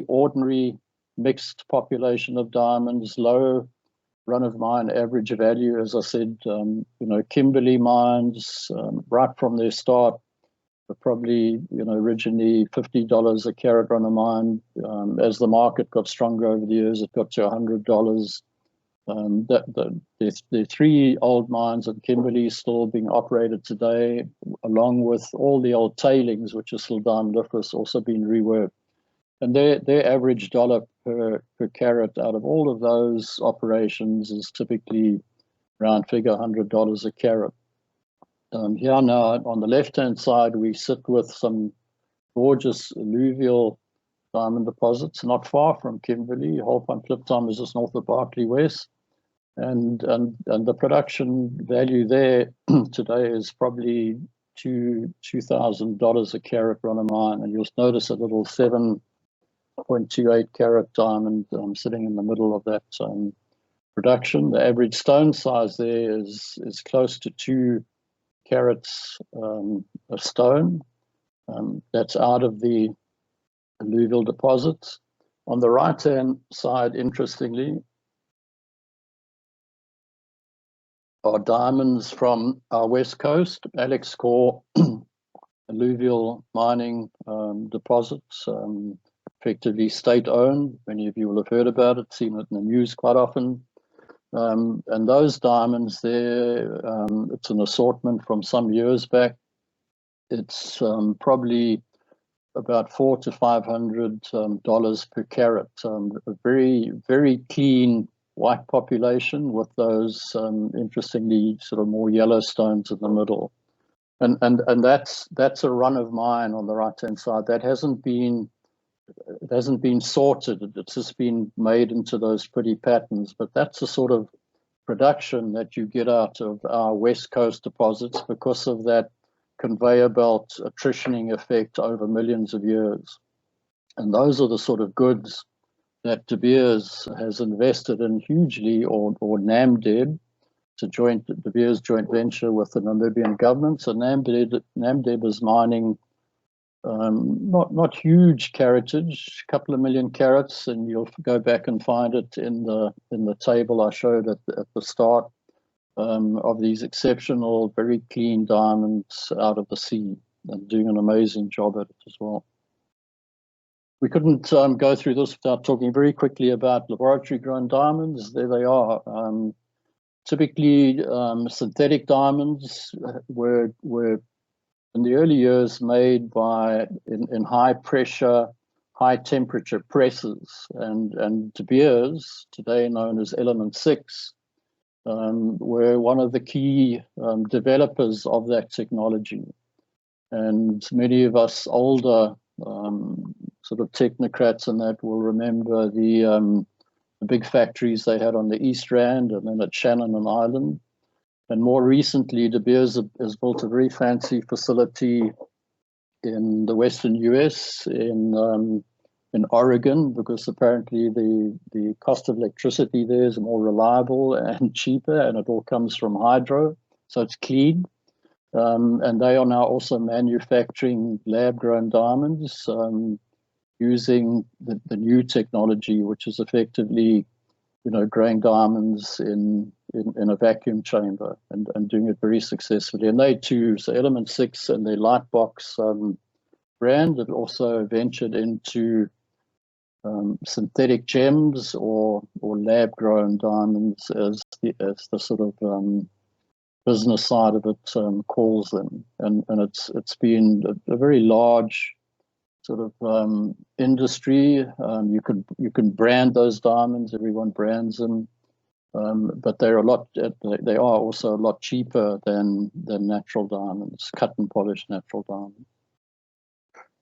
ordinary mixed population of diamonds, low run-of-mine average value, as I said. Kimberley mines right from their start were probably originally $50 a carat run of mine. As the market got stronger over the years, it got to $100. The three old mines at Kimberley still being operated today, along with all the old tailings, which are still diamondiferous, also being reworked. And their average dollar per carat out of all of those operations is typically round figure $100 a carat. Here now on the left-hand side, we sit with some gorgeous alluvial diamond deposits not far from Kimberley. Holpine Kliptown is just north of Berkeley West. And the production value there today is probably $2,000 a carat run of mine. And you'll notice a little 7.28 carat diamond sitting in the middle of that production. The average stone size there is close to 2 carats a stone. That's out of the alluvial deposits. On the right-hand side, interestingly, are diamonds from our west coast, Alex Core alluvial mining deposits, effectively state-owned. Many of you will have heard about it, seen it in the news quite often. And those diamonds there, it's an assortment from some years back. It's probably about $400 to $500 per carat. A very, very clean white population with those interestingly sort of more yellow stones in the middle. And that's a run of mine on the right-hand side. That hasn't been sorted. It's just been made into those pretty patterns. But that's the sort of production that you get out of our west coast deposits because of that conveyor belt attritioning effect over millions of years. And those are the sort of goods that De Beers has invested in hugely, or NAMDEB. It's a De Beers joint venture with the Namibian government. So NAMDEB is mining not huge caratage, a couple of million carats, and you'll go back and find it in the table I showed at the start of these exceptional, very clean diamonds out of the sea, and doing an amazing job at it as well. We couldn't go through this without talking very quickly about laboratory-grown diamonds. There they are. Typically, synthetic diamonds were in the early years made in high pressure, high temperature presses, and De Beers, today known as Element 6, were one of the key developers of that technology. And many of us older sort of technocrats and that will remember the big factories they had on the East Rand and then at Shannon and Island. And more recently, De Beers has built a very fancy facility in the western US, in Oregon, because apparently the cost of electricity there is more reliable and cheaper, and it all comes from hydro, so it's clean. And they are now also manufacturing lab-grown diamonds using the new technology, which is effectively, growing diamonds in a vacuum chamber and doing it very successfully. And they too, so Element 6 and their Lightbox brand had also ventured into synthetic gems or lab-grown diamonds, as the sort of business side of it calls them, and it's been a very large sort of industry. You can brand those diamonds; everyone brands them, but they are also a lot cheaper than natural diamonds, cut and polished natural diamonds.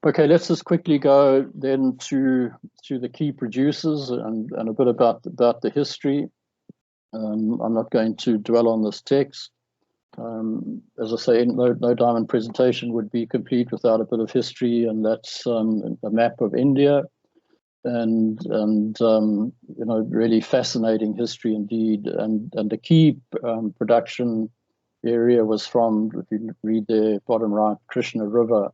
Okay, let's just quickly go then to the key producers and a bit about the history. I'm not going to dwell on this text. As I say, no diamond presentation would be complete without a bit of history, and that's a map of India, and really fascinating history indeed. And the key production area was from, if you read the bottom right, Krishna River,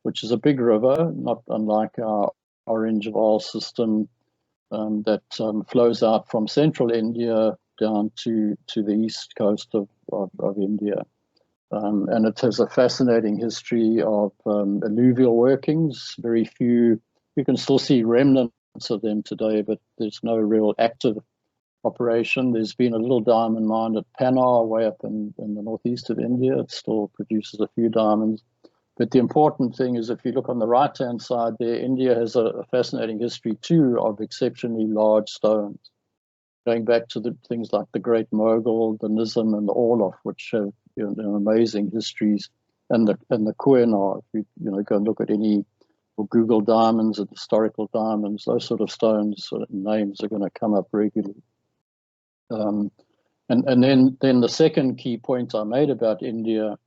which is a big river, not unlike our Orange of Oil system that flows out from central India down to the east coast of India. And it has a fascinating history of alluvial workings. Very few, you can still see remnants of them today, but there's no real active operation. There's been a little diamond mine at Panar, way up in the northeast of India. It still produces a few diamonds. But the important thing is, if you look on the right-hand side there, India has a fascinating history too of exceptionally large stones, going back to the things like the Great Mogul, the Nizam, and the Orloff, which have amazing histories, and the Koh-i-Noor. If you go and look at any, or Google diamonds and historical diamonds, those sort of stones names are going to come up regularly. And then the second key point I made about India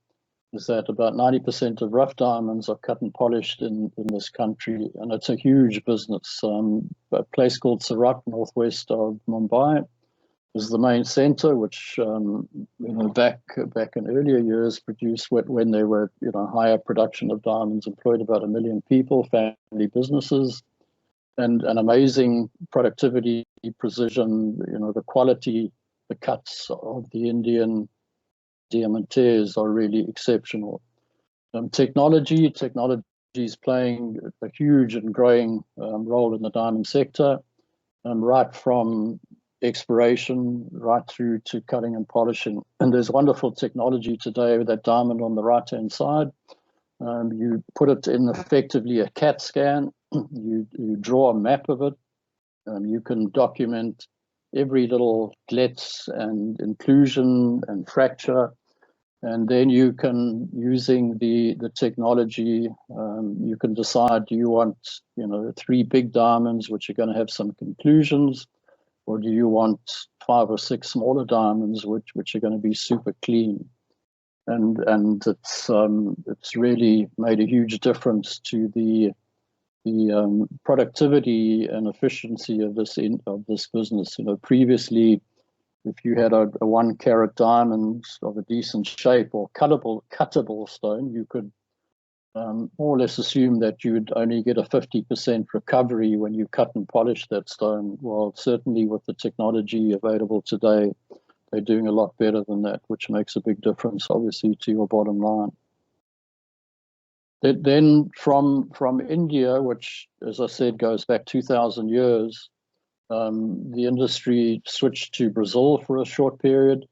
is that about 90% of rough diamonds are cut and polished in this country, and it's a huge business. A place called Surat, northwest of Mumbai, is the main center, which back in earlier years produced, when there were higher production of diamonds, employed about 1 million people, family businesses, and an amazing productivity, precision, the quality, the cuts of the Indian diamantaires are really exceptional. Technology is playing a huge and growing role in the diamond sector, right from exploration right through to cutting and polishing. And there's wonderful technology today with that diamond on the right-hand side. You put it in effectively a CAT scan. You draw a map of it. You can document every little glet and inclusion and fracture. And then you can, using the technology, you can decide, do you want 3 big diamonds which are going to have some conclusions, or do you want 5 or 6 smaller diamonds which are going to be super clean? And it's really made a huge difference to the productivity and efficiency of this business. Previously, if you had a 1 carat diamond of a decent shape or cuttable stone, you could more or less assume that you would only get a 50% recovery when you cut and polish that stone. Well, certainly with the technology available today, they're doing a lot better than that, which makes a big difference, obviously, to your bottom line. Then from India, which, as I said, goes back 2,000 years, the industry switched to Brazil for a short period.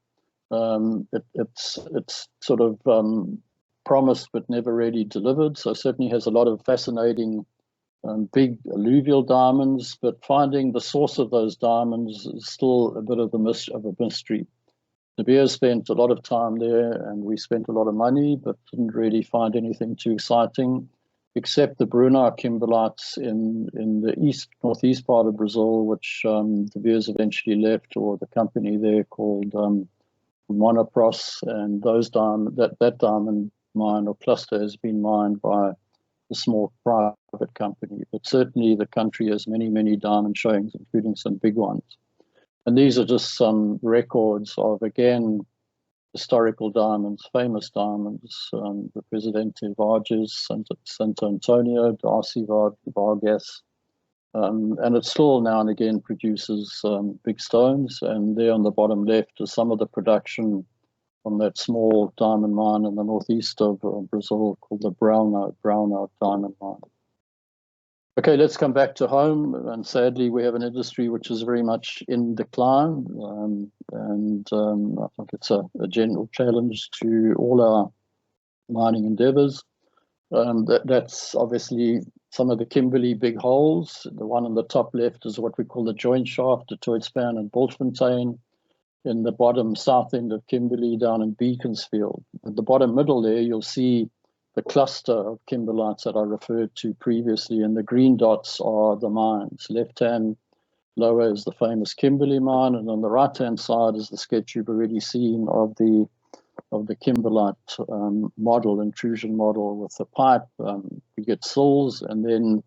It's sort of promised but never really delivered. So certainly has a lot of fascinating big alluvial diamonds, but finding the source of those diamonds is still a bit of a mystery. De Beers spent a lot of time there, and we spent a lot of money, but didn't really find anything too exciting, except the Brunei kimberlites in the northeast part of Brazil, which De Beers eventually left, or the company there called Monopros, and that diamond mine or cluster has been mined by a small private company. But certainly the country has many diamond showings, including some big ones. And these are just some records of, again, historical diamonds, famous diamonds, the Presidente Vargas, Santo Antonio, Darcy Vargas, and it still now and again produces big stones. And there on the bottom left is some of the production from that small diamond mine in the northeast of Brazil called the Bristow diamond mine. Okay, let's come back to home. And sadly, we have an industry which is very much in decline. I think it's a general challenge to all our mining endeavors. That's obviously some of the Kimberley big holes. The one on the top left is what we call the joint shaft, the Toitspan and Bultfontein. In the bottom south end of Kimberley down in Beaconsfield. At the bottom middle there, you'll see the cluster of kimberlites that I referred to previously, and the green dots are the mines. Left-hand lower is the famous Kimberley mine, and on the right-hand side is the sketch you've already seen of the kimberlite model, intrusion model with the pipe. You get sills, and then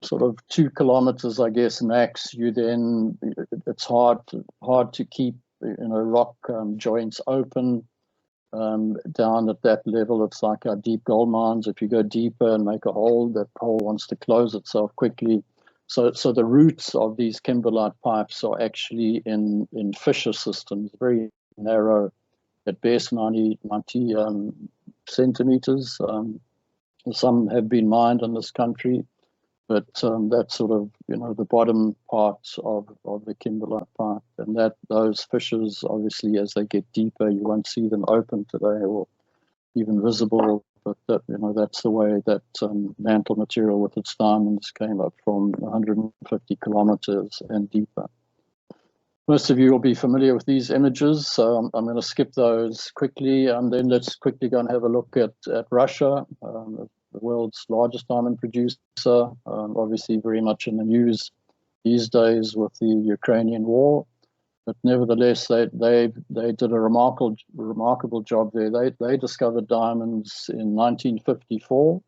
sort of 2 kilometers, I guess, max. It's hard to keep rock joints open. Down at that level, it's like our deep gold mines. If you go deeper and make a hole, that hole wants to close itself quickly. So the roots of these kimberlite pipes are actually in fissure systems, very narrow, at best 90 centimeters. Some have been mined in this country, but that's sort of the bottom parts of the kimberlite pipe, and those fissures, obviously, as they get deeper, you won't see them open today or even visible. But that's the way that mantle material with its diamonds came up from 150 kilometers and deeper. Most of you will be familiar with these images, so I'm going to skip those quickly, and then let's quickly go and have a look at Russia. The world's largest diamond producer, obviously very much in the news these days with the Ukrainian war, but nevertheless they did a remarkable job there. They discovered diamonds in 1954,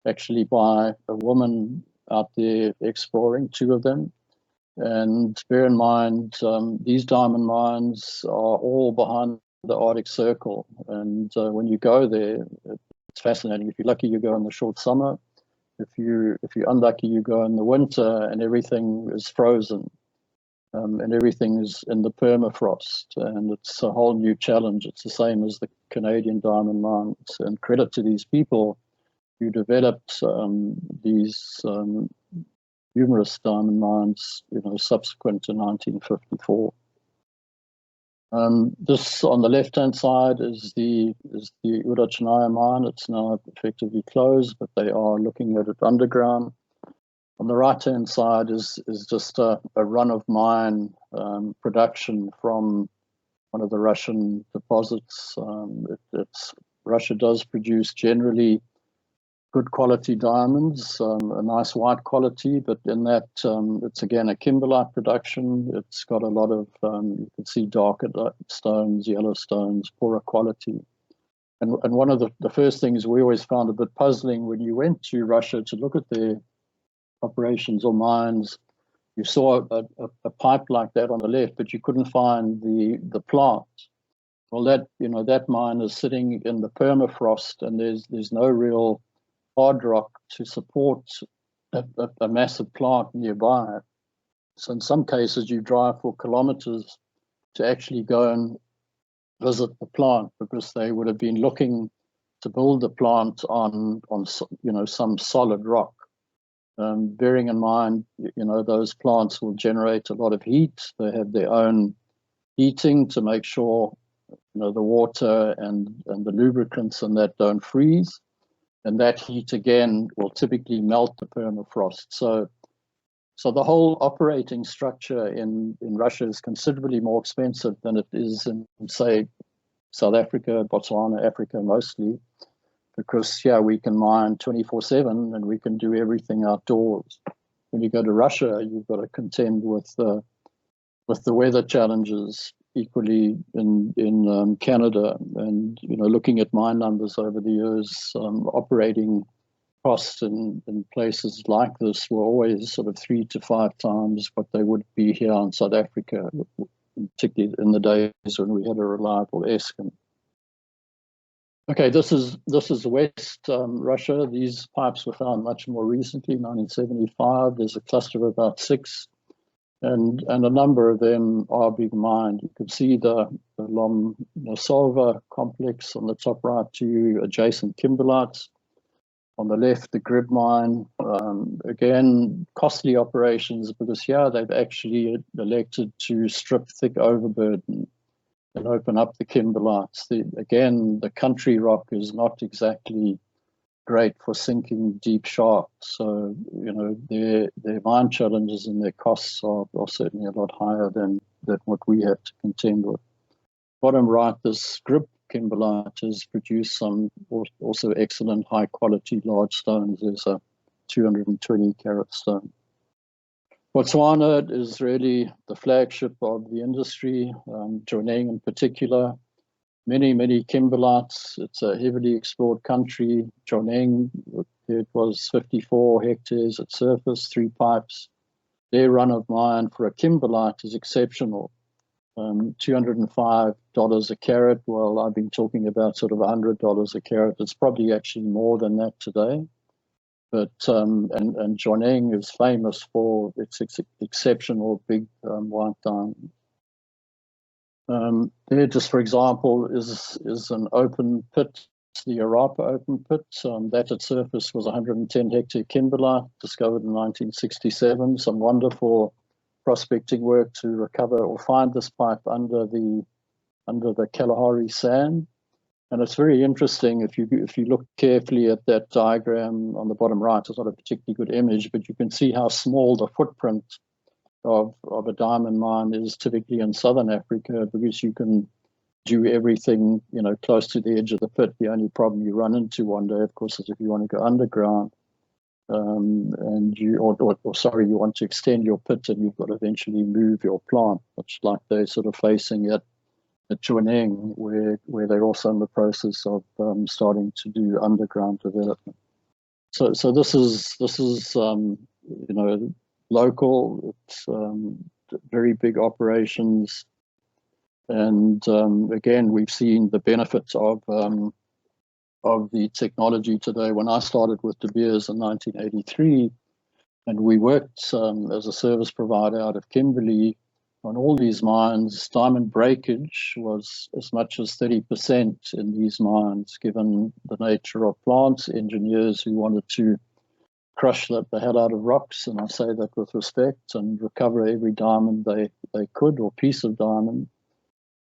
actually by a woman out there exploring, 2 of them. And bear in mind, these diamond mines are all behind the Arctic Circle, and when you go there, it's fascinating. If you're lucky, you go in the short summer. If you're unlucky, you go in the winter, and everything is frozen, and everything is in the permafrost, and it's a whole new challenge. It's the same as the Canadian diamond mines, and credit to these people who developed these numerous diamond mines, subsequent to 1954. This on the left-hand side is the Urachnaya mine. It's now effectively closed, but they are looking at it underground. On the right-hand side is just a run-of-mine production from one of the Russian deposits. Russia does produce generally good quality diamonds, a nice white quality, but in that it's again a kimberlite production. It's got a lot of, you can see darker stones, yellow stones, poorer quality. And one of the first things we always found a bit puzzling when you went to Russia to look at their operations or mines, you saw a pipe like that on the left, but you couldn't find the plant. Well, that mine is sitting in the permafrost, and there's no real hard rock to support a massive plant nearby. So in some cases, you drive for kilometers to actually go and visit the plant, because they would have been looking to build the plant on some solid rock. Bearing in mind, those plants will generate a lot of heat. They have their own heating to make sure the water and the lubricants and that don't freeze. And that heat again will typically melt the permafrost. So the whole operating structure in Russia is considerably more expensive than it is in, say, South Africa, Botswana, Africa mostly, because we can mine 24/7 and we can do everything outdoors. When you go to Russia, you've got to contend with the weather challenges equally in Canada. And looking at mine numbers over the years, operating costs in places like this were always sort of 3 to 5 times what they would be here in South Africa, particularly in the days when we had a reliable Eskom. Okay, this is West Russia. These pipes were found much more recently, 1975. There's a cluster of about six, and a number of them are being mined. You can see the Lomnosova complex on the top right to you, adjacent kimberlites. On the left, the Grib mine. Again, costly operations because here they've actually elected to strip thick overburden and open up the kimberlites. Again, the country rock is not exactly great for sinking deep shafts. So, their mine challenges and their costs are certainly a lot higher than what we have to contend with. Bottom right, this Grib kimberlite has produced some also excellent high quality large stones. There's a 220 carat stone. Botswana is really the flagship of the industry, Joneng in particular. Many kimberlites. It's a heavily explored country. Joneng, it was 54 hectares at surface, 3 pipes. Their run of mine for a kimberlite is exceptional. $205 a carat. Well, I've been talking about sort of $100 a carat. It's probably actually more than that today. But and Joneng is famous for its exceptional big white diamond. There, just for example, is an open pit, the Arapa open pit. That at surface was 110 hectare kimberlite, discovered in 1967. Some wonderful prospecting work to recover or find this pipe under the Kalahari sand. And it's very interesting if you look carefully at that diagram on the bottom right. It's not a particularly good image, but you can see how small the footprint of a diamond mine is typically in southern Africa, because you can do everything close to the edge of the pit. The only problem you run into one day, of course, is if you want to go underground, and you want to extend your pit, and you've got to eventually move your plant, much like they're sort of facing at Joneng, where they're also in the process of starting to do underground development. So this is local. It's very big operations, and again, we've seen the benefits of the technology today. When I started with De Beers in 1983, and we worked as a service provider out of Kimberley on all these mines, diamond breakage was as much as 30% in these mines, given the nature of plants, engineers who wanted to crush the hell out of rocks, and I say that with respect, and recover every diamond they could, or piece of diamond.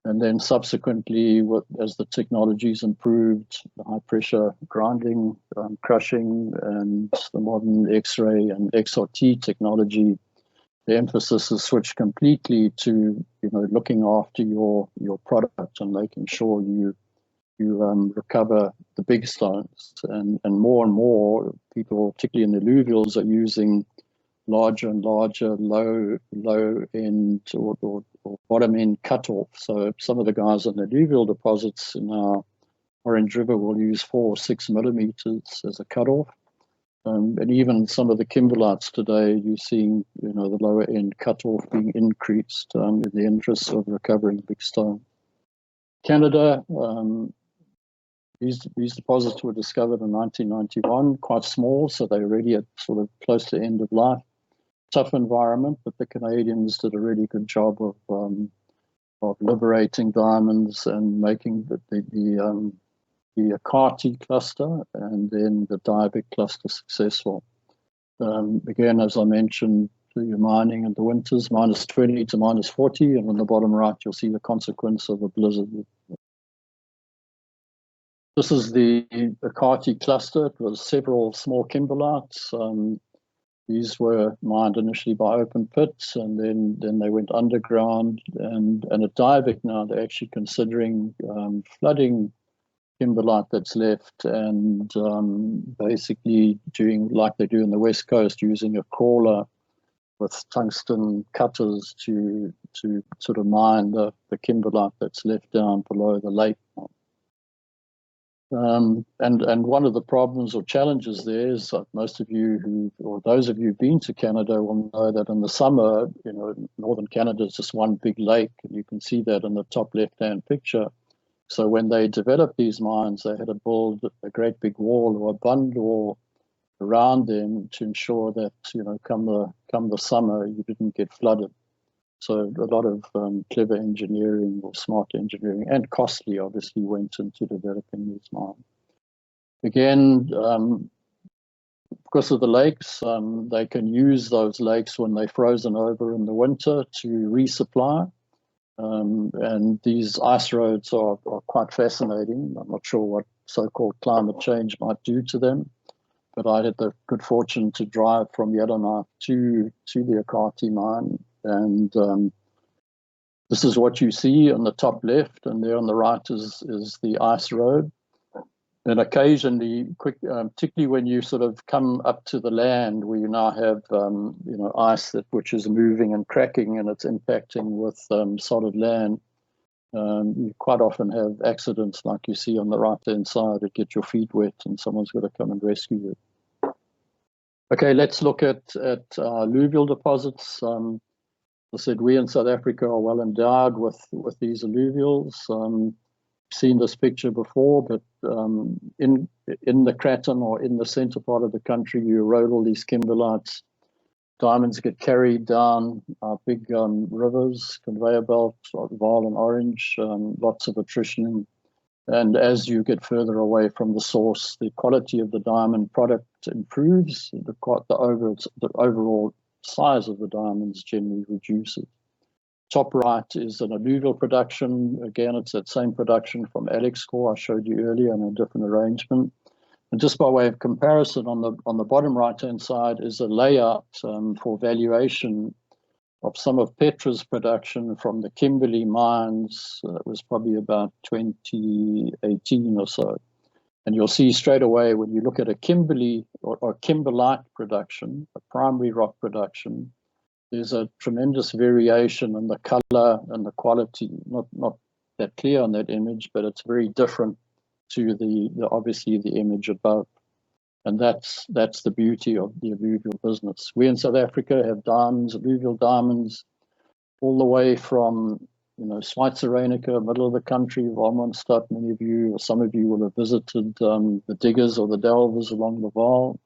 And then subsequently, as the technologies improved, the high pressure grinding, crushing, and the modern X-ray and XRT technology, the emphasis has switched completely to looking after your product and making sure you recover the big stones, and more people, particularly in the alluvials, are using larger and larger low end or bottom end cutoff. So some of the guys on the alluvial deposits in our Orange River will use 4 or 6 millimeters as a cutoff. And even some of the kimberlites today, you're seeing the lower end cutoff being increased in the interest of recovering big stone. Canada, these deposits were discovered in 1991, quite small, so they're already at sort of close to end of life. Tough environment, but the Canadians did a really good job of liberating diamonds and making the Carty cluster and then the Diabic cluster successful. Again, as I mentioned, your mining in the winters, -20 to -40, and on the bottom right, you'll see the consequence of a blizzard. This is the Carty cluster. It was several small kimberlites. These were mined initially by open pits, and then they went underground. And at Diabic now, they're actually considering flooding kimberlite that's left, and basically doing like they do in the West Coast, using a crawler with tungsten cutters to sort of mine the kimberlite that's left down below the lake. And one of the problems or challenges there is most of you those of you who've been to Canada will know that in the summer, northern Canada is just one big lake, and you can see that in the top left-hand picture. So when they developed these mines, they had to build a great big wall or a bund wall around them to ensure that, come the summer, you didn't get flooded. So a lot of clever engineering or smart engineering, and costly, obviously, went into developing these mines. Again, because of the lakes, they can use those lakes when they're frozen over in the winter to resupply. And these ice roads are quite fascinating. I'm not sure what so-called climate change might do to them, but I had the good fortune to drive from Yellowknife to the Akati mine, and this is what you see on the top left, and there on the right is the ice road. And occasionally, particularly when you sort of come up to the land where you now have, ice which is moving and cracking, and it's impacting with solid land, you quite often have accidents like you see on the right-hand side that get your feet wet, and someone's got to come and rescue you. Okay, let's look at alluvial deposits. I said we in South Africa are well endowed with these alluvials. Seen this picture before, but in the Craton or in the center part of the country, you erode all these kimberlites. Diamonds get carried down big rivers, conveyor belt, Vaal and Orange, lots of attrition. And as you get further away from the source, the quality of the diamond product improves. The overall size of the diamonds generally reduces. Top right is an alluvial production. Again, it's that same production from Alex core I showed you earlier in a different arrangement. And just by way of comparison, on the bottom right-hand side is a layout for valuation of some of Petra's production from the Kimberley mines. It was probably about 2018 or so. And you'll see straight away when you look at a Kimberley or kimberlite production, a primary rock production, there's a tremendous variation in the color and the quality. Not that clear on that image, but it's very different to the obviously the image above. And that's the beauty of the alluvial business. We in South Africa have diamonds, alluvial diamonds, all the way from Schweizeranica, middle of the country, Valmonstadt. Many of you, or some of you, will have visited the diggers or the delvers along the Vaal.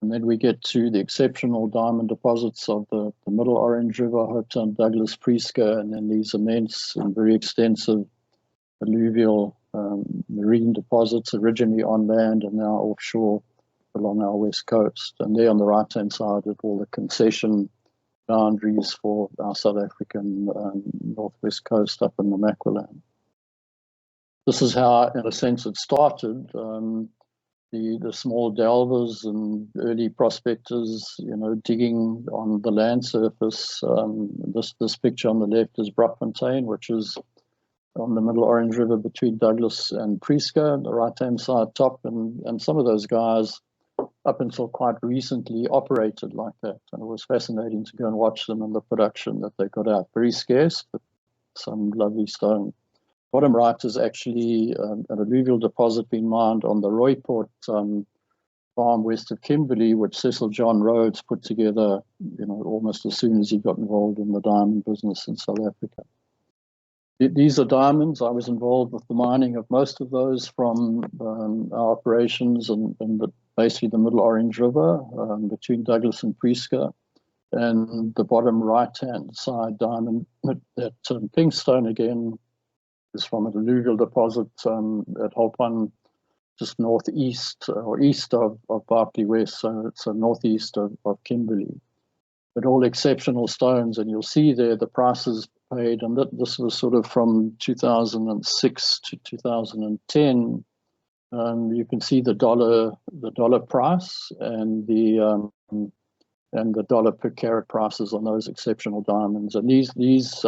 And then we get to the exceptional diamond deposits of the Middle Orange River, Hopetown, Douglas, Prieska, and then these immense and very extensive alluvial marine deposits, originally on land and now offshore along our west coast. And there on the right-hand side are all the concession boundaries for our South African northwest coast up in the Namaqualand. This is how, in a sense, it started. The small delvers and early prospectors, digging on the land surface. This picture on the left is Brockfontein, which is on the Middle Orange River between Douglas and Prieska, the right-hand side top. And some of those guys, up until quite recently, operated like that. And it was fascinating to go and watch them and the production that they got out. Very scarce, but some lovely stone. Bottom right is actually an alluvial deposit being mined on the Rooiport farm west of Kimberley, which Cecil John Rhodes put together, almost as soon as he got involved in the diamond business in South Africa. These are diamonds. I was involved with the mining of most of those from our operations and basically the Middle Orange River between Douglas and Prieska. And the bottom right-hand side diamond, that pink stone again, is from an alluvial deposit at Holpan, just northeast or east of Berkeley West, so northeast of Kimberley. But all exceptional stones, and you'll see there the prices paid, and this was sort of from 2006 to 2010. You can see the dollar price and the dollar per carat prices on those exceptional diamonds, and these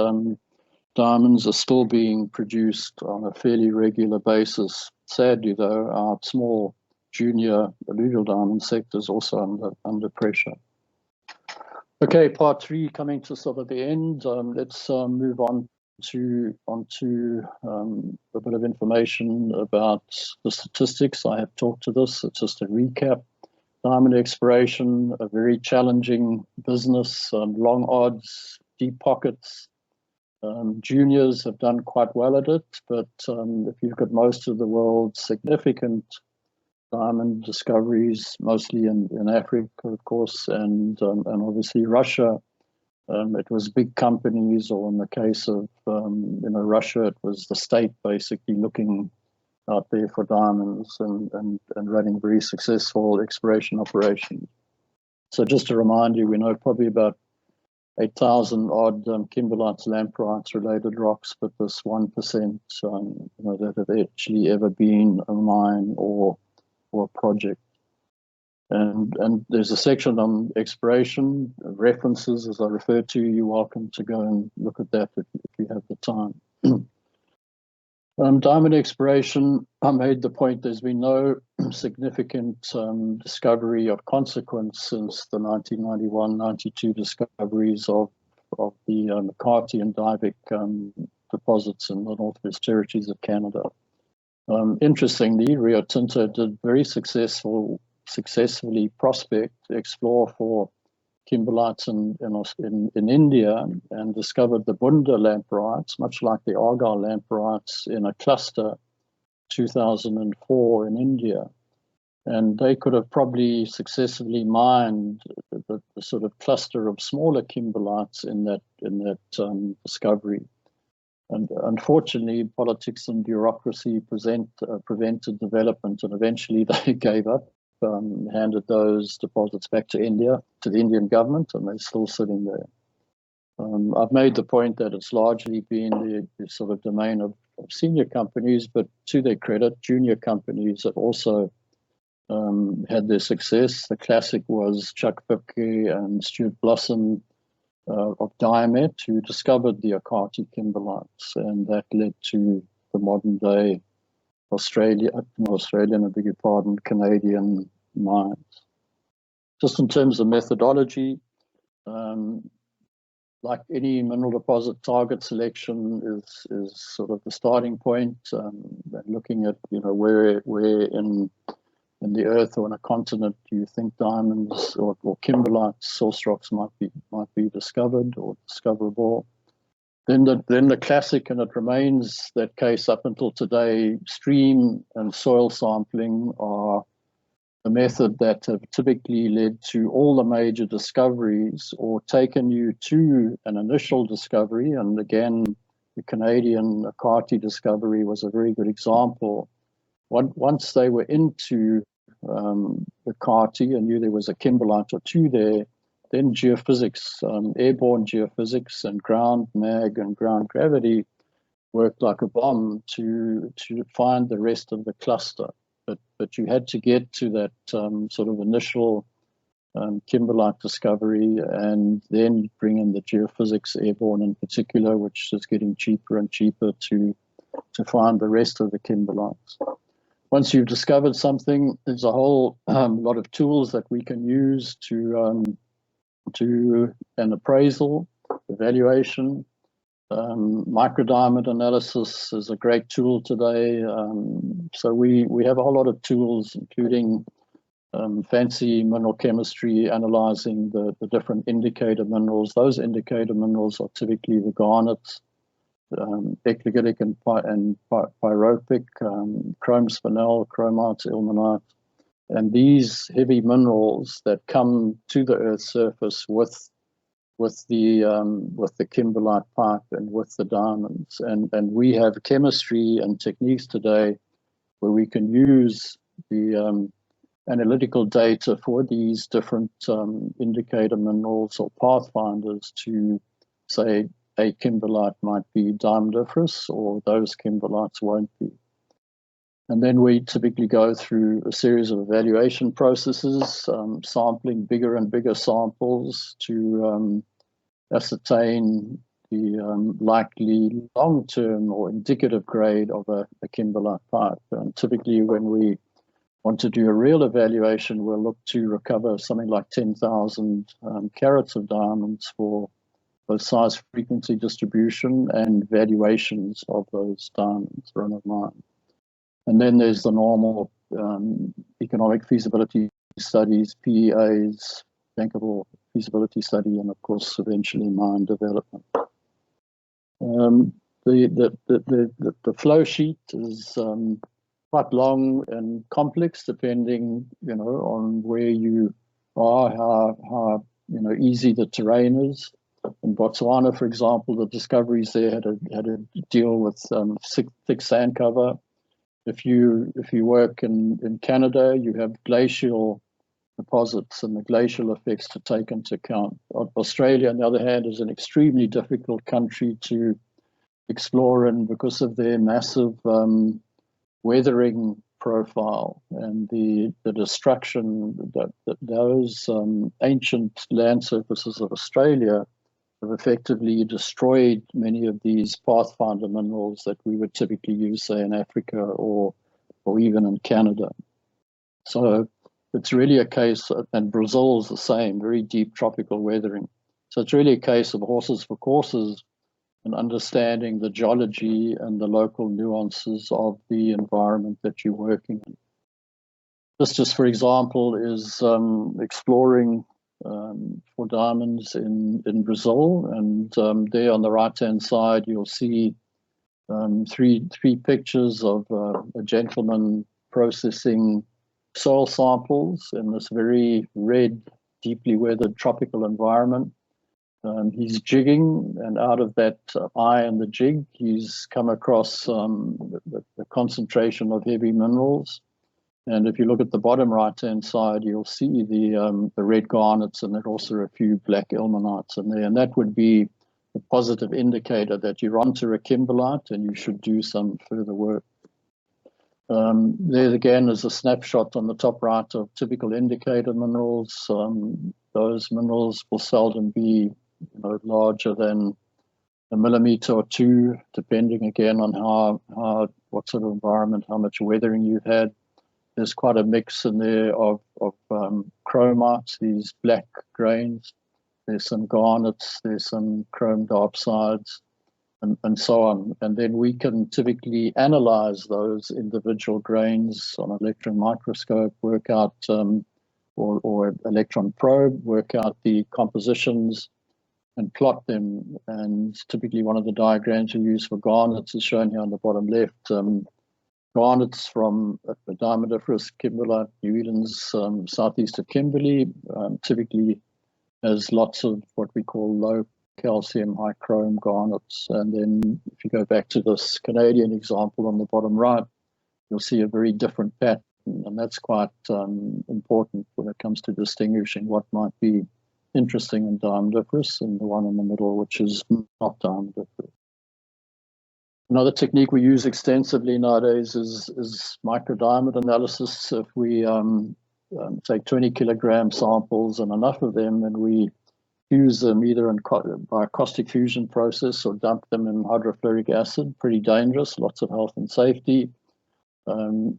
diamonds are still being produced on a fairly regular basis. Sadly, though, our small junior alluvial diamond sector is also under pressure. Okay, part three coming to sort of the end. Let's move on to a bit of information about the statistics. I have talked to this. It's just a recap. Diamond exploration, a very challenging business, long odds, deep pockets. Juniors have done quite well at it, but if you look at most of the world's significant diamond discoveries, mostly in Africa, of course, and obviously Russia, it was big companies, or in the case of Russia, it was the state basically looking out there for diamonds and running very successful exploration operations. So just to remind you, we know probably about 8,000 odd kimberlites, lamprites related rocks, but this 1% that have actually ever been a mine or a project. And there's a section on exploration, references, as I referred to. You're welcome to go and look at that if you have the time. Diamond exploration, I made the point there's been no significant discovery of consequence since the 1991-92 discoveries of the McCarthy and Diavik deposits in the Northwest Territories of Canada. Interestingly, Rio Tinto did very successfully explore for kimberlites in India, and discovered the Bunda lamprites, much like the Argyle lamprites, in a cluster 2004 in India. And they could have probably successfully mined the sort of cluster of smaller kimberlites in that discovery. And unfortunately, politics and bureaucracy prevented development, and eventually they gave up. Handed those deposits back to India, to the Indian government, and they're still sitting there. I've made the point that it's largely been the sort of domain of senior companies, but to their credit, junior companies have also had their success. The classic was Chuck Pipke and Stuart Blossom of Diamet, who discovered the Akati kimberlites, and that led to the modern day Canadian mines. Just in terms of methodology, like any mineral deposit, target selection is sort of the starting point. Looking at where in the earth or on a continent do you think diamonds or kimberlites, source rocks might be discovered or discoverable. Then the classic, and it remains that case up until today, stream and soil sampling are the method that have typically led to all the major discoveries, or taken you to an initial discovery. And again, the Canadian Akati discovery was a very good example. Once they were into the Akati and knew there was a kimberlite or two there, then geophysics, airborne geophysics and ground mag and ground gravity worked like a bomb to find the rest of the cluster. But you had to get to that sort of initial kimberlite discovery, and then bring in the geophysics, airborne in particular, which is getting cheaper and cheaper to find the rest of the kimberlites. Once you've discovered something, there's a whole lot of tools that we can use to an appraisal, evaluation. Microdiamond analysis is a great tool today. So we have a whole lot of tools, including fancy mineral chemistry, analyzing the different indicator minerals. Those indicator minerals are typically the garnets, eclogitic and pyropic, chrome spinel, chromites, ilmenite. And these heavy minerals that come to the Earth's surface with the kimberlite pipe and with the diamonds, and we have chemistry and techniques today where we can use the analytical data for these different indicator minerals or pathfinders to say a kimberlite might be diamondiferous or those kimberlites won't be. And then we typically go through a series of evaluation processes, sampling bigger and bigger samples to ascertain the likely long-term or indicative grade of a kimberlite pipe. And typically when we want to do a real evaluation, we'll look to recover something like 10,000 carats of diamonds for both size, frequency distribution and valuations of those diamonds run of mine. And then there's the normal economic feasibility studies, PEAs, bankable feasibility study, and of course, eventually mine development. The flow sheet is quite long and complex, depending, on where you are, how easy the terrain is. In Botswana, for example, the discoveries there had to deal with thick sand cover. If you work in Canada, you have glacial deposits and the glacial effects to take into account. Australia, on the other hand, is an extremely difficult country to explore in because of their massive weathering profile and the destruction that those ancient land surfaces of Australia have effectively destroyed many of these pathfinder minerals that we would typically use, say, in Africa or even in Canada. So it's really a case, and Brazil is the same, very deep tropical weathering. So it's really a case of horses for courses and understanding the geology and the local nuances of the environment that you're working in. This just, for example, is exploring for diamonds in Brazil, and there on the right-hand side you'll see three pictures of a gentleman processing soil samples in this very red, deeply weathered tropical environment. He's jigging, and out of that eye and the jig, he's come across the concentration of heavy minerals. And if you look at the bottom right-hand side, you'll see the red garnets, and there are also a few black ilmenites in there. And that would be a positive indicator that you're onto a kimberlite and you should do some further work. There again is a snapshot on the top right of typical indicator minerals. Those minerals will seldom be larger than a millimeter or two, depending again on what sort of environment, how much weathering you've had. There's quite a mix in there of chromites, these black grains. There's some garnets, there's some chrome diopsides, and so on. And then we can typically analyze those individual grains on an electron microscope, work out, or electron probe, work out the compositions and plot them. And typically one of the diagrams we use for garnets is shown here on the bottom left. Garnets from the diamondiferous kimberlite, New Zealand's southeast of Kimberley, typically has lots of what we call low calcium, high chrome garnets. And then if you go back to this Canadian example on the bottom right, you'll see a very different pattern. And that's quite important when it comes to distinguishing what might be interesting in diamondiferous and the one in the middle, which is not diamondiferous. Another technique we use extensively nowadays is microdiamond analysis. If we take 20 kilogram samples and enough of them, and we fuse them either by a caustic fusion process or dump them in hydrofluoric acid, pretty dangerous, lots of health and safety.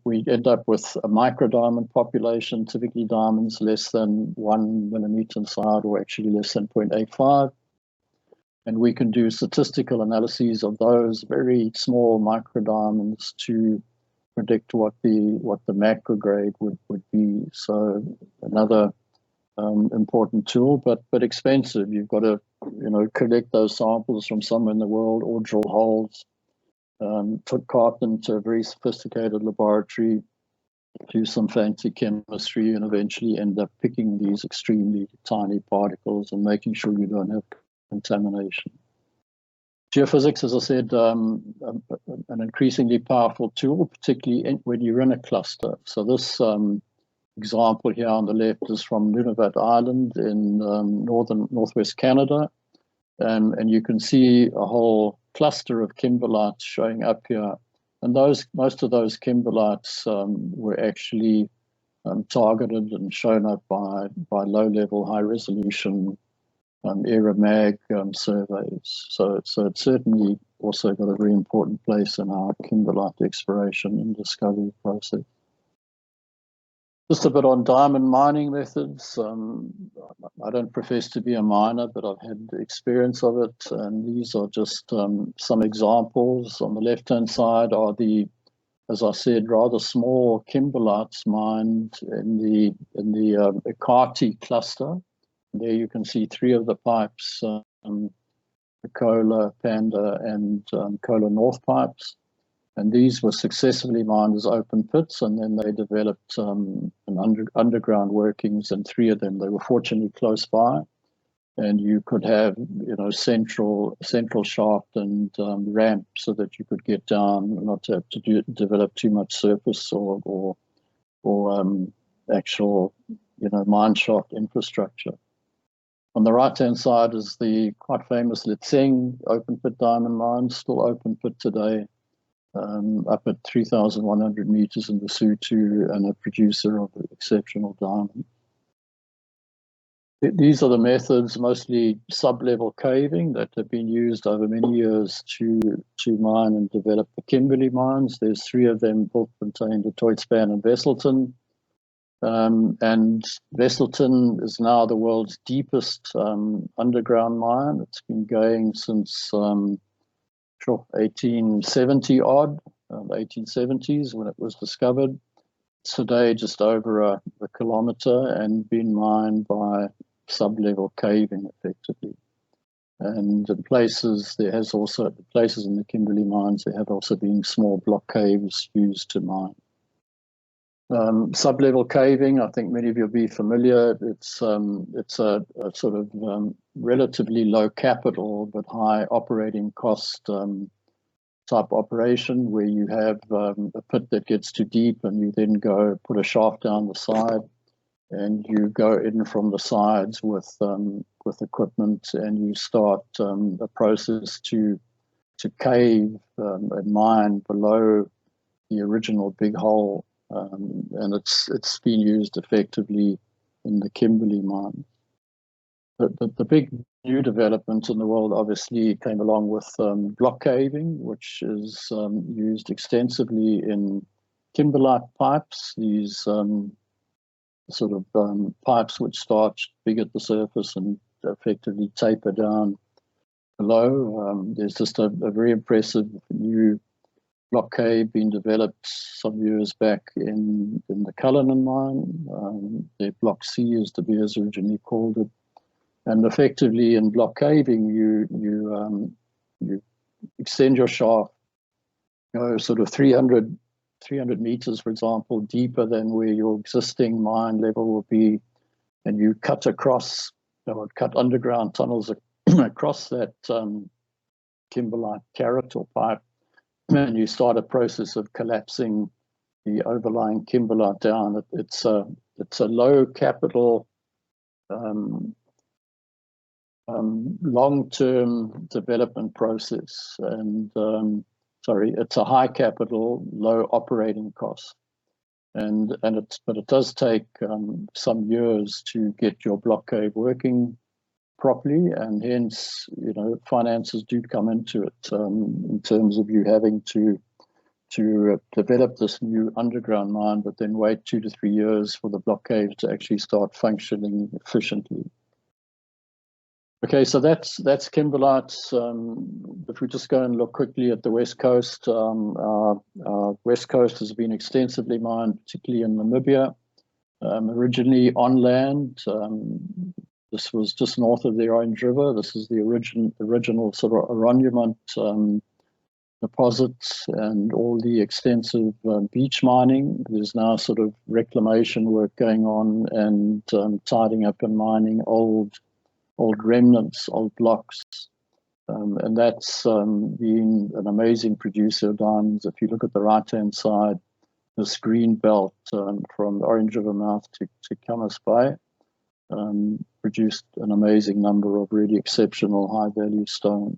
We end up with a microdiamond population, typically diamonds less than 1 millimeter inside, or actually less than 0.85. And we can do statistical analyses of those very small microdiamonds to predict what the macro grade would be. So another important tool, but expensive. You've got to collect those samples from somewhere in the world, or drill holes, put carbon into a very sophisticated laboratory, do some fancy chemistry, and eventually end up picking these extremely tiny particles and making sure you don't have contamination. Geophysics, as I said, an increasingly powerful tool, particularly when you're in a cluster. So this example here on the left is from Nunavut Island in northwest Canada, and you can see a whole cluster of kimberlites showing up here. And most of those kimberlites were actually targeted and shown up by low-level, high-resolution aeromag surveys. So it's certainly also got a very important place in our kimberlite exploration and discovery process. Just a bit on diamond mining methods. I don't profess to be a miner, but I've had experience of it, and these are just some examples. On the left-hand side are the, as I said, rather small kimberlites mined in the Ekati cluster. There you can see 3 of the pipes Cola, Panda, and Cola North pipes. And these were successfully mined as open pits, and then they developed an underground workings, and three of them, they were fortunately close by. And you could have, central shaft and ramp so that you could get down, not to have to develop too much surface or actual, mine shaft infrastructure. On the right-hand side is the quite famous Litseng open pit diamond mine, still open pit today, up at 3,100 meters in the Lesotho, and a producer of exceptional diamond. These are the methods, mostly sub-level caving, that have been used over many years to mine and develop the Kimberley mines. There's three of them, both contained at Toitspan and Wesselton. And Wesselton is now the world's deepest underground mine. It's been going since 1870 odd, the 1870s when it was discovered. It's today just over a kilometer and been mined by sub-level caving effectively. And in places, places in the Kimberley mines, there have also been small block caves used to mine. Sub-level caving, I think many of you will be familiar. It's a sort of relatively low capital but high operating cost type operation, where you have a pit that gets too deep and you then go put a shaft down the side, and you go in from the sides with equipment, and you start a process to cave and mine below the original big hole. And it's been used effectively in the Kimberley mine. The big new development in the world obviously came along with block caving, which is used extensively in kimberlite pipes. These sort of pipes which start big at the surface and effectively taper down below. There's just a very impressive new block cave being developed some years back in the Cullinan mine. The block C, as De Beers originally called it. And effectively in block caving, you extend your shaft, sort of 300 meters, for example, deeper than where your existing mine level will be, and you cut across, cut underground tunnels across that kimberlite carrot or pipe, and you start a process of collapsing the overlying kimberlite down. It's a low capital, long-term development process, and it's a high capital, low operating cost, but it does take some years to get your block cave working properly, and hence, finances do come into it in terms of you having to develop this new underground mine, but then wait 2 to 3 years for the block cave to actually start functioning efficiently. Okay, so that's kimberlite. If we just go and look quickly at the West Coast, our West Coast has been extensively mined, particularly in Namibia, originally on land. This was just north of the Orange River. This is the original sort of Arrondiment deposits and all the extensive beach mining. There's now sort of reclamation work going on and tidying up and mining old remnants, old blocks. And that's been an amazing producer of diamonds. If you look at the right-hand side, this green belt from the Orange River mouth to Camas Bay, produced an amazing number of really exceptional high-value stones.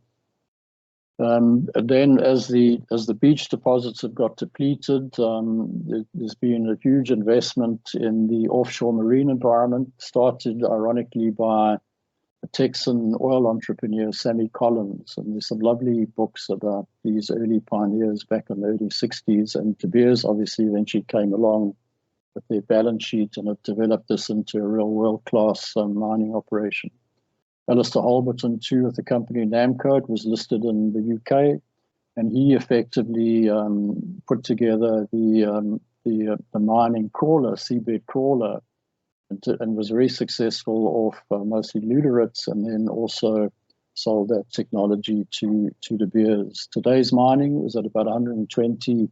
And then as the beach deposits have got depleted, there's been a huge investment in the offshore marine environment, started ironically by a Texan oil entrepreneur, Sammy Collins. And there's some lovely books about these early pioneers back in the early 60s. And De Beers obviously eventually came along with their balance sheet and have developed this into a real world-class mining operation. Alistair Holberton, too, with the company Namco, was listed in the UK, and he effectively put together the mining crawler, seabed crawler, and was very successful off mostly luderites, and then also sold that technology to De Beers. Today's mining is at about 120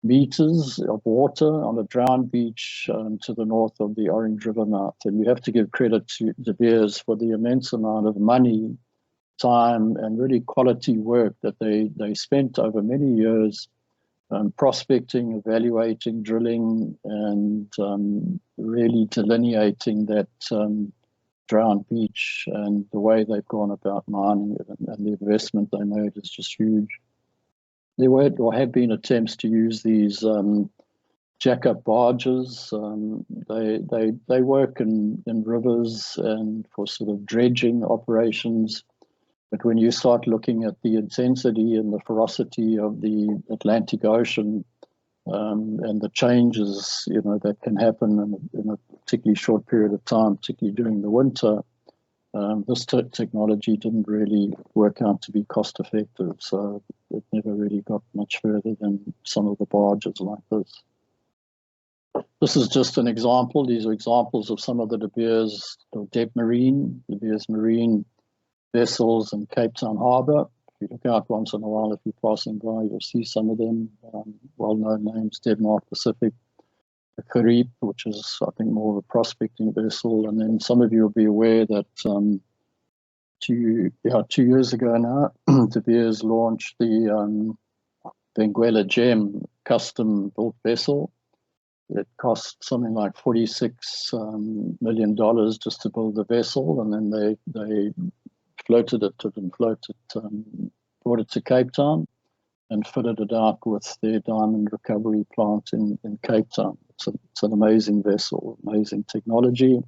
meters of water on a drowned beach to the north of the Orange River mouth. And you have to give credit to De Beers for the immense amount of money, time, and really quality work that they spent over many years prospecting, evaluating, drilling, and really delineating that drowned beach. And the way they've gone about mining it and the investment they made is just huge. There were or have been attempts to use these jack-up barges. They work in rivers and for sort of dredging operations. But when you start looking at the intensity and the ferocity of the Atlantic Ocean and the changes, that can happen in a particularly short period of time, particularly during the winter, this technology didn't really work out to be cost effective. So it never really got much further than some of the barges like this. This is just an example. These are examples of some of the De Beers Marine vessels in Cape Town Harbour. If you look out once in a while, if you're passing by, you'll see some of them. Well-known names: Denmark Pacific, the Carib, which is, I think, more of a prospecting vessel. And then some of you will be aware that 2 years ago now, De Beers launched the Benguela Gem custom-built vessel. It cost something like $46 million just to build the vessel, and then they floated it, brought it to Cape Town and fitted it out with their diamond recovery plant in Cape Town. It's an amazing vessel, amazing technology,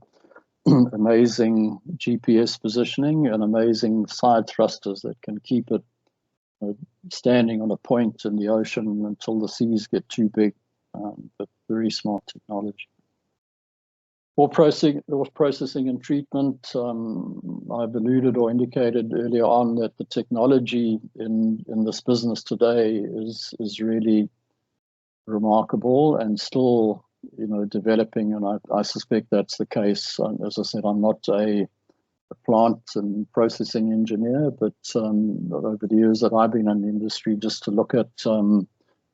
amazing GPS positioning, and amazing side thrusters that can keep it standing on a point in the ocean until the seas get too big, but very smart technology. Ore processing and treatment, I've alluded or indicated earlier on that the technology in this business today is really remarkable and still, developing. And I suspect that's the case. As I said, I'm not a plant and processing engineer, but over the years that I've been in the industry, just to look at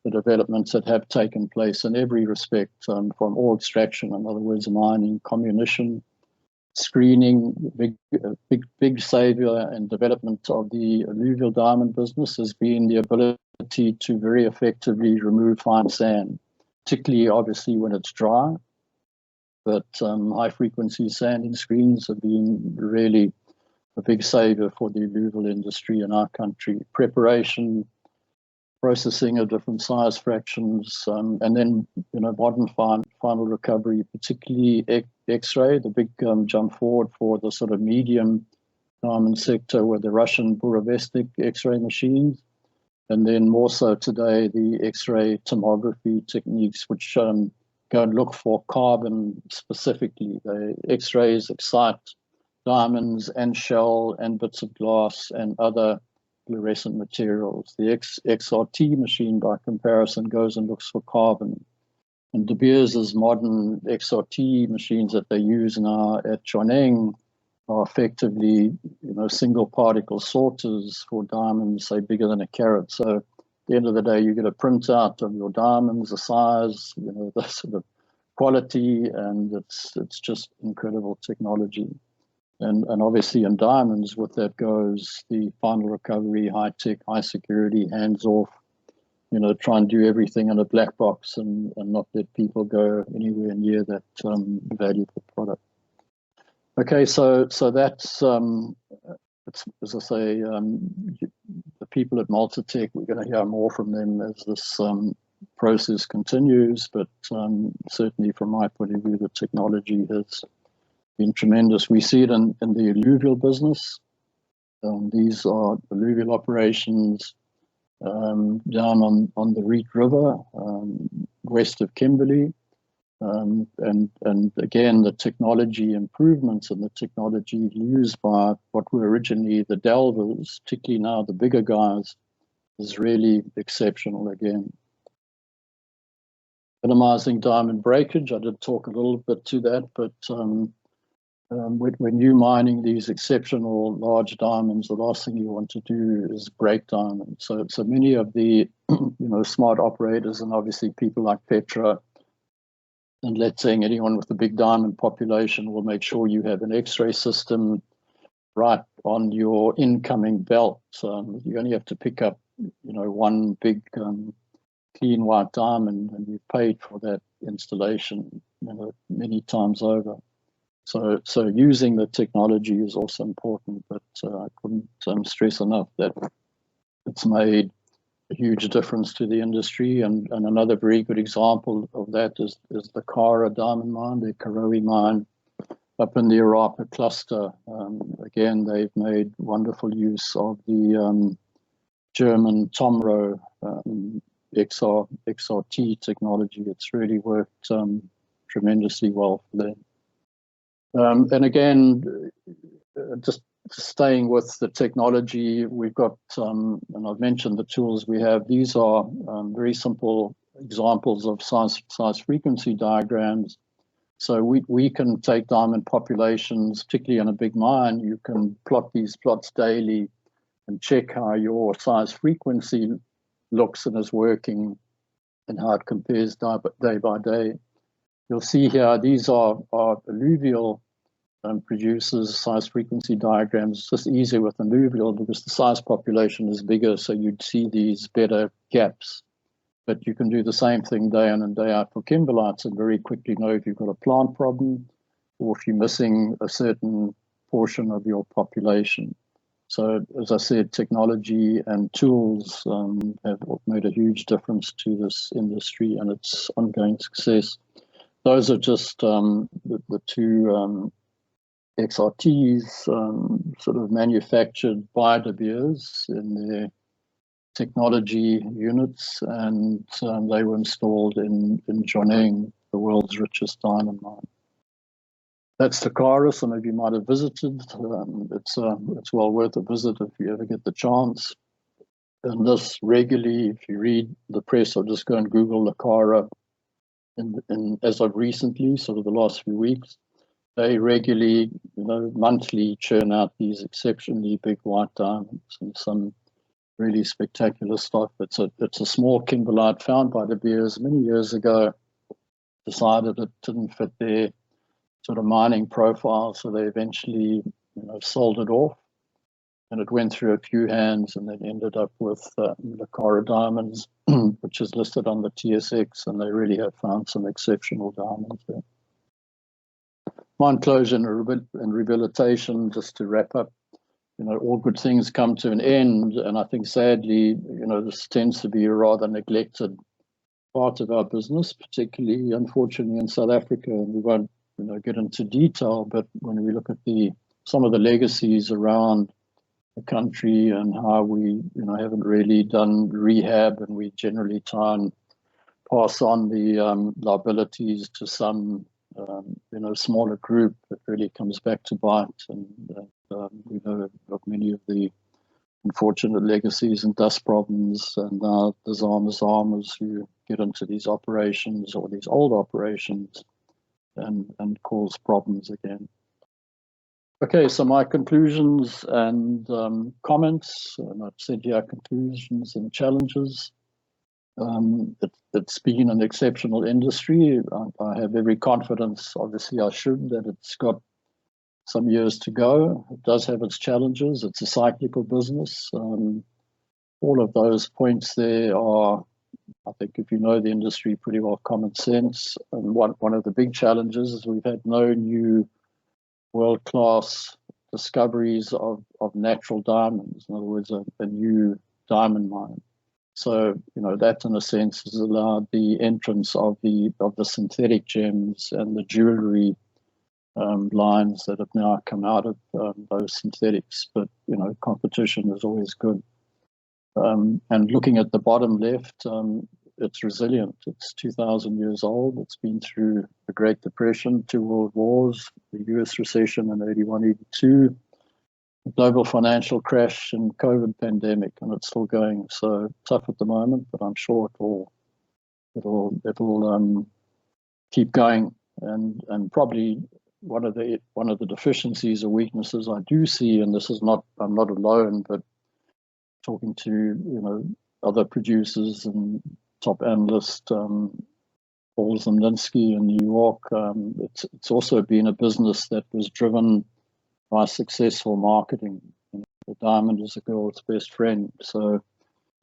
the developments that have taken place in every respect, from ore extraction, in other words, mining, comminution, screening, big savior and development of the alluvial diamond business has been the ability to very effectively remove fine sand, particularly obviously when it's dry. But high frequency sanding screens have been really a big savior for the alluvial industry in our country. Preparation, processing of different size fractions, and then modern final recovery, particularly X-ray, the big jump forward for the sort of medium diamond sector with the Russian Burovesnik X-ray machines, and then more so today the X-ray tomography techniques, which go and look for carbon specifically. The X-rays excite diamonds and shell and bits of glass and other fluorescent materials. The XRT machine, by comparison, goes and looks for carbon. And De Beers' modern XRT machines that they use now at Choneng are effectively, single particle sorters for diamonds, say bigger than a carat. So at the end of the day, you get a printout of your diamonds, the size, the sort of quality, and it's just incredible technology. And obviously in diamonds, with that goes the final recovery, high tech, high security, hands off, try and do everything in a black box and not let people go anywhere near that valuable product. Okay, so that's, as I say, the people at Multotec, we're going to hear more from them as this process continues, but certainly from my point of view, the technology has been tremendous. We see it in the alluvial business. These are alluvial operations down on the Reet River, west of Kimberley. And again, the technology improvements and the technology used by what were originally the delvers, particularly now the bigger guys, is really exceptional again. Minimizing diamond breakage, I did talk a little bit to that, but when you're mining these exceptional large diamonds, the last thing you want to do is break diamonds. So many of the smart operators, and obviously people like Petra, and let's say anyone with a big diamond population, will make sure you have an X-ray system right on your incoming belt. You only have to pick up, one big clean white diamond, and you've paid for that installation, many times over. So using the technology is also important, but I couldn't stress enough that it's made a huge difference to the industry. And another very good example of that is the Kara diamond mine, the Karowe mine up in the Arapa cluster. Again, they've made wonderful use of the German Tomro XRT technology. It's really worked tremendously well for them. And again, just staying with the technology, we've got, and I've mentioned the tools we have. These are very simple examples of size frequency diagrams. So we can take diamond populations, particularly in a big mine. You can plot these plots daily and check how your size frequency looks and is working and how it compares day by day. You'll see here, these are alluvial producers, size frequency diagrams. It's just easier with alluvial because the size population is bigger, so you'd see these better gaps. But you can do the same thing day in and day out for kimberlites and very quickly know if you've got a plant problem or if you're missing a certain portion of your population. So, as I said, technology and tools have made a huge difference to this industry and its ongoing success. Those are just the two XRTs sort of manufactured by De Beers in their technology units, and they were installed in Joneng, the world's richest diamond mine. That's the Kara. Some of you might have visited. It's well worth a visit if you ever get the chance. And this regularly, if you read the press or just go and Google the Kara, as of recently, sort of the last few weeks, they regularly, monthly churn out these exceptionally big white diamonds and some really spectacular stuff. It's a small kimberlite found by De Beers many years ago, decided it didn't fit their sort of mining profile, so they eventually sold it off, and it went through a few hands and then ended up with the Kara Diamonds, which is listed on the TSX, and they really have found some exceptional diamonds there. Mine closure and rehabilitation, just to wrap up, all good things come to an end, and I think sadly, this tends to be a rather neglected part of our business, particularly, unfortunately, in South Africa, and we won't get into detail, but when we look at some of the legacies around the country and how we haven't really done rehab, and we generally try and pass on the liabilities to some smaller group, that really comes back to bite. And we know of many of the unfortunate legacies and dust problems, and now there's armors who get into these operations or these old operations and cause problems again. Okay, so my conclusions and comments, and I've said here conclusions and challenges. It's been an exceptional industry. I have every confidence, obviously I should, that it's got some years to go. It does have its challenges. It's a cyclical business. All of those points there are, I think, if you know the industry pretty well, common sense. And one of the big challenges is we've had no new world-class discoveries of natural diamonds. In other words, a new diamond mine. So, that in a sense has allowed the entrance of the synthetic gems and the jewelry lines that have now come out of those synthetics. But, competition is always good. And looking at the bottom left, it's resilient. It's 2,000 years old. It's been through the Great Depression, 2 world wars, the US recession in 81, 82, the global financial crash and COVID pandemic, and it's still going. So tough at the moment, but I'm sure it'll keep going, and probably one of the deficiencies or weaknesses I do see, and this is not, I'm not alone, but talking to other producers and top analyst Paul Zemlinsky in New York, it's also been a business that was driven by successful marketing. The diamond is a girl's best friend. So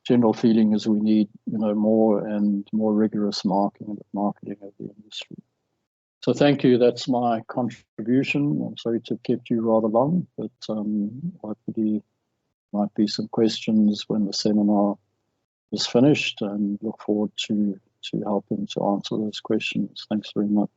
general feeling is we need more and more rigorous marketing of the industry. So thank you. That's my contribution. I'm sorry to have kept you rather long, but hopefully might be some questions when the seminar is finished, and look forward to helping to answer those questions. Thanks very much.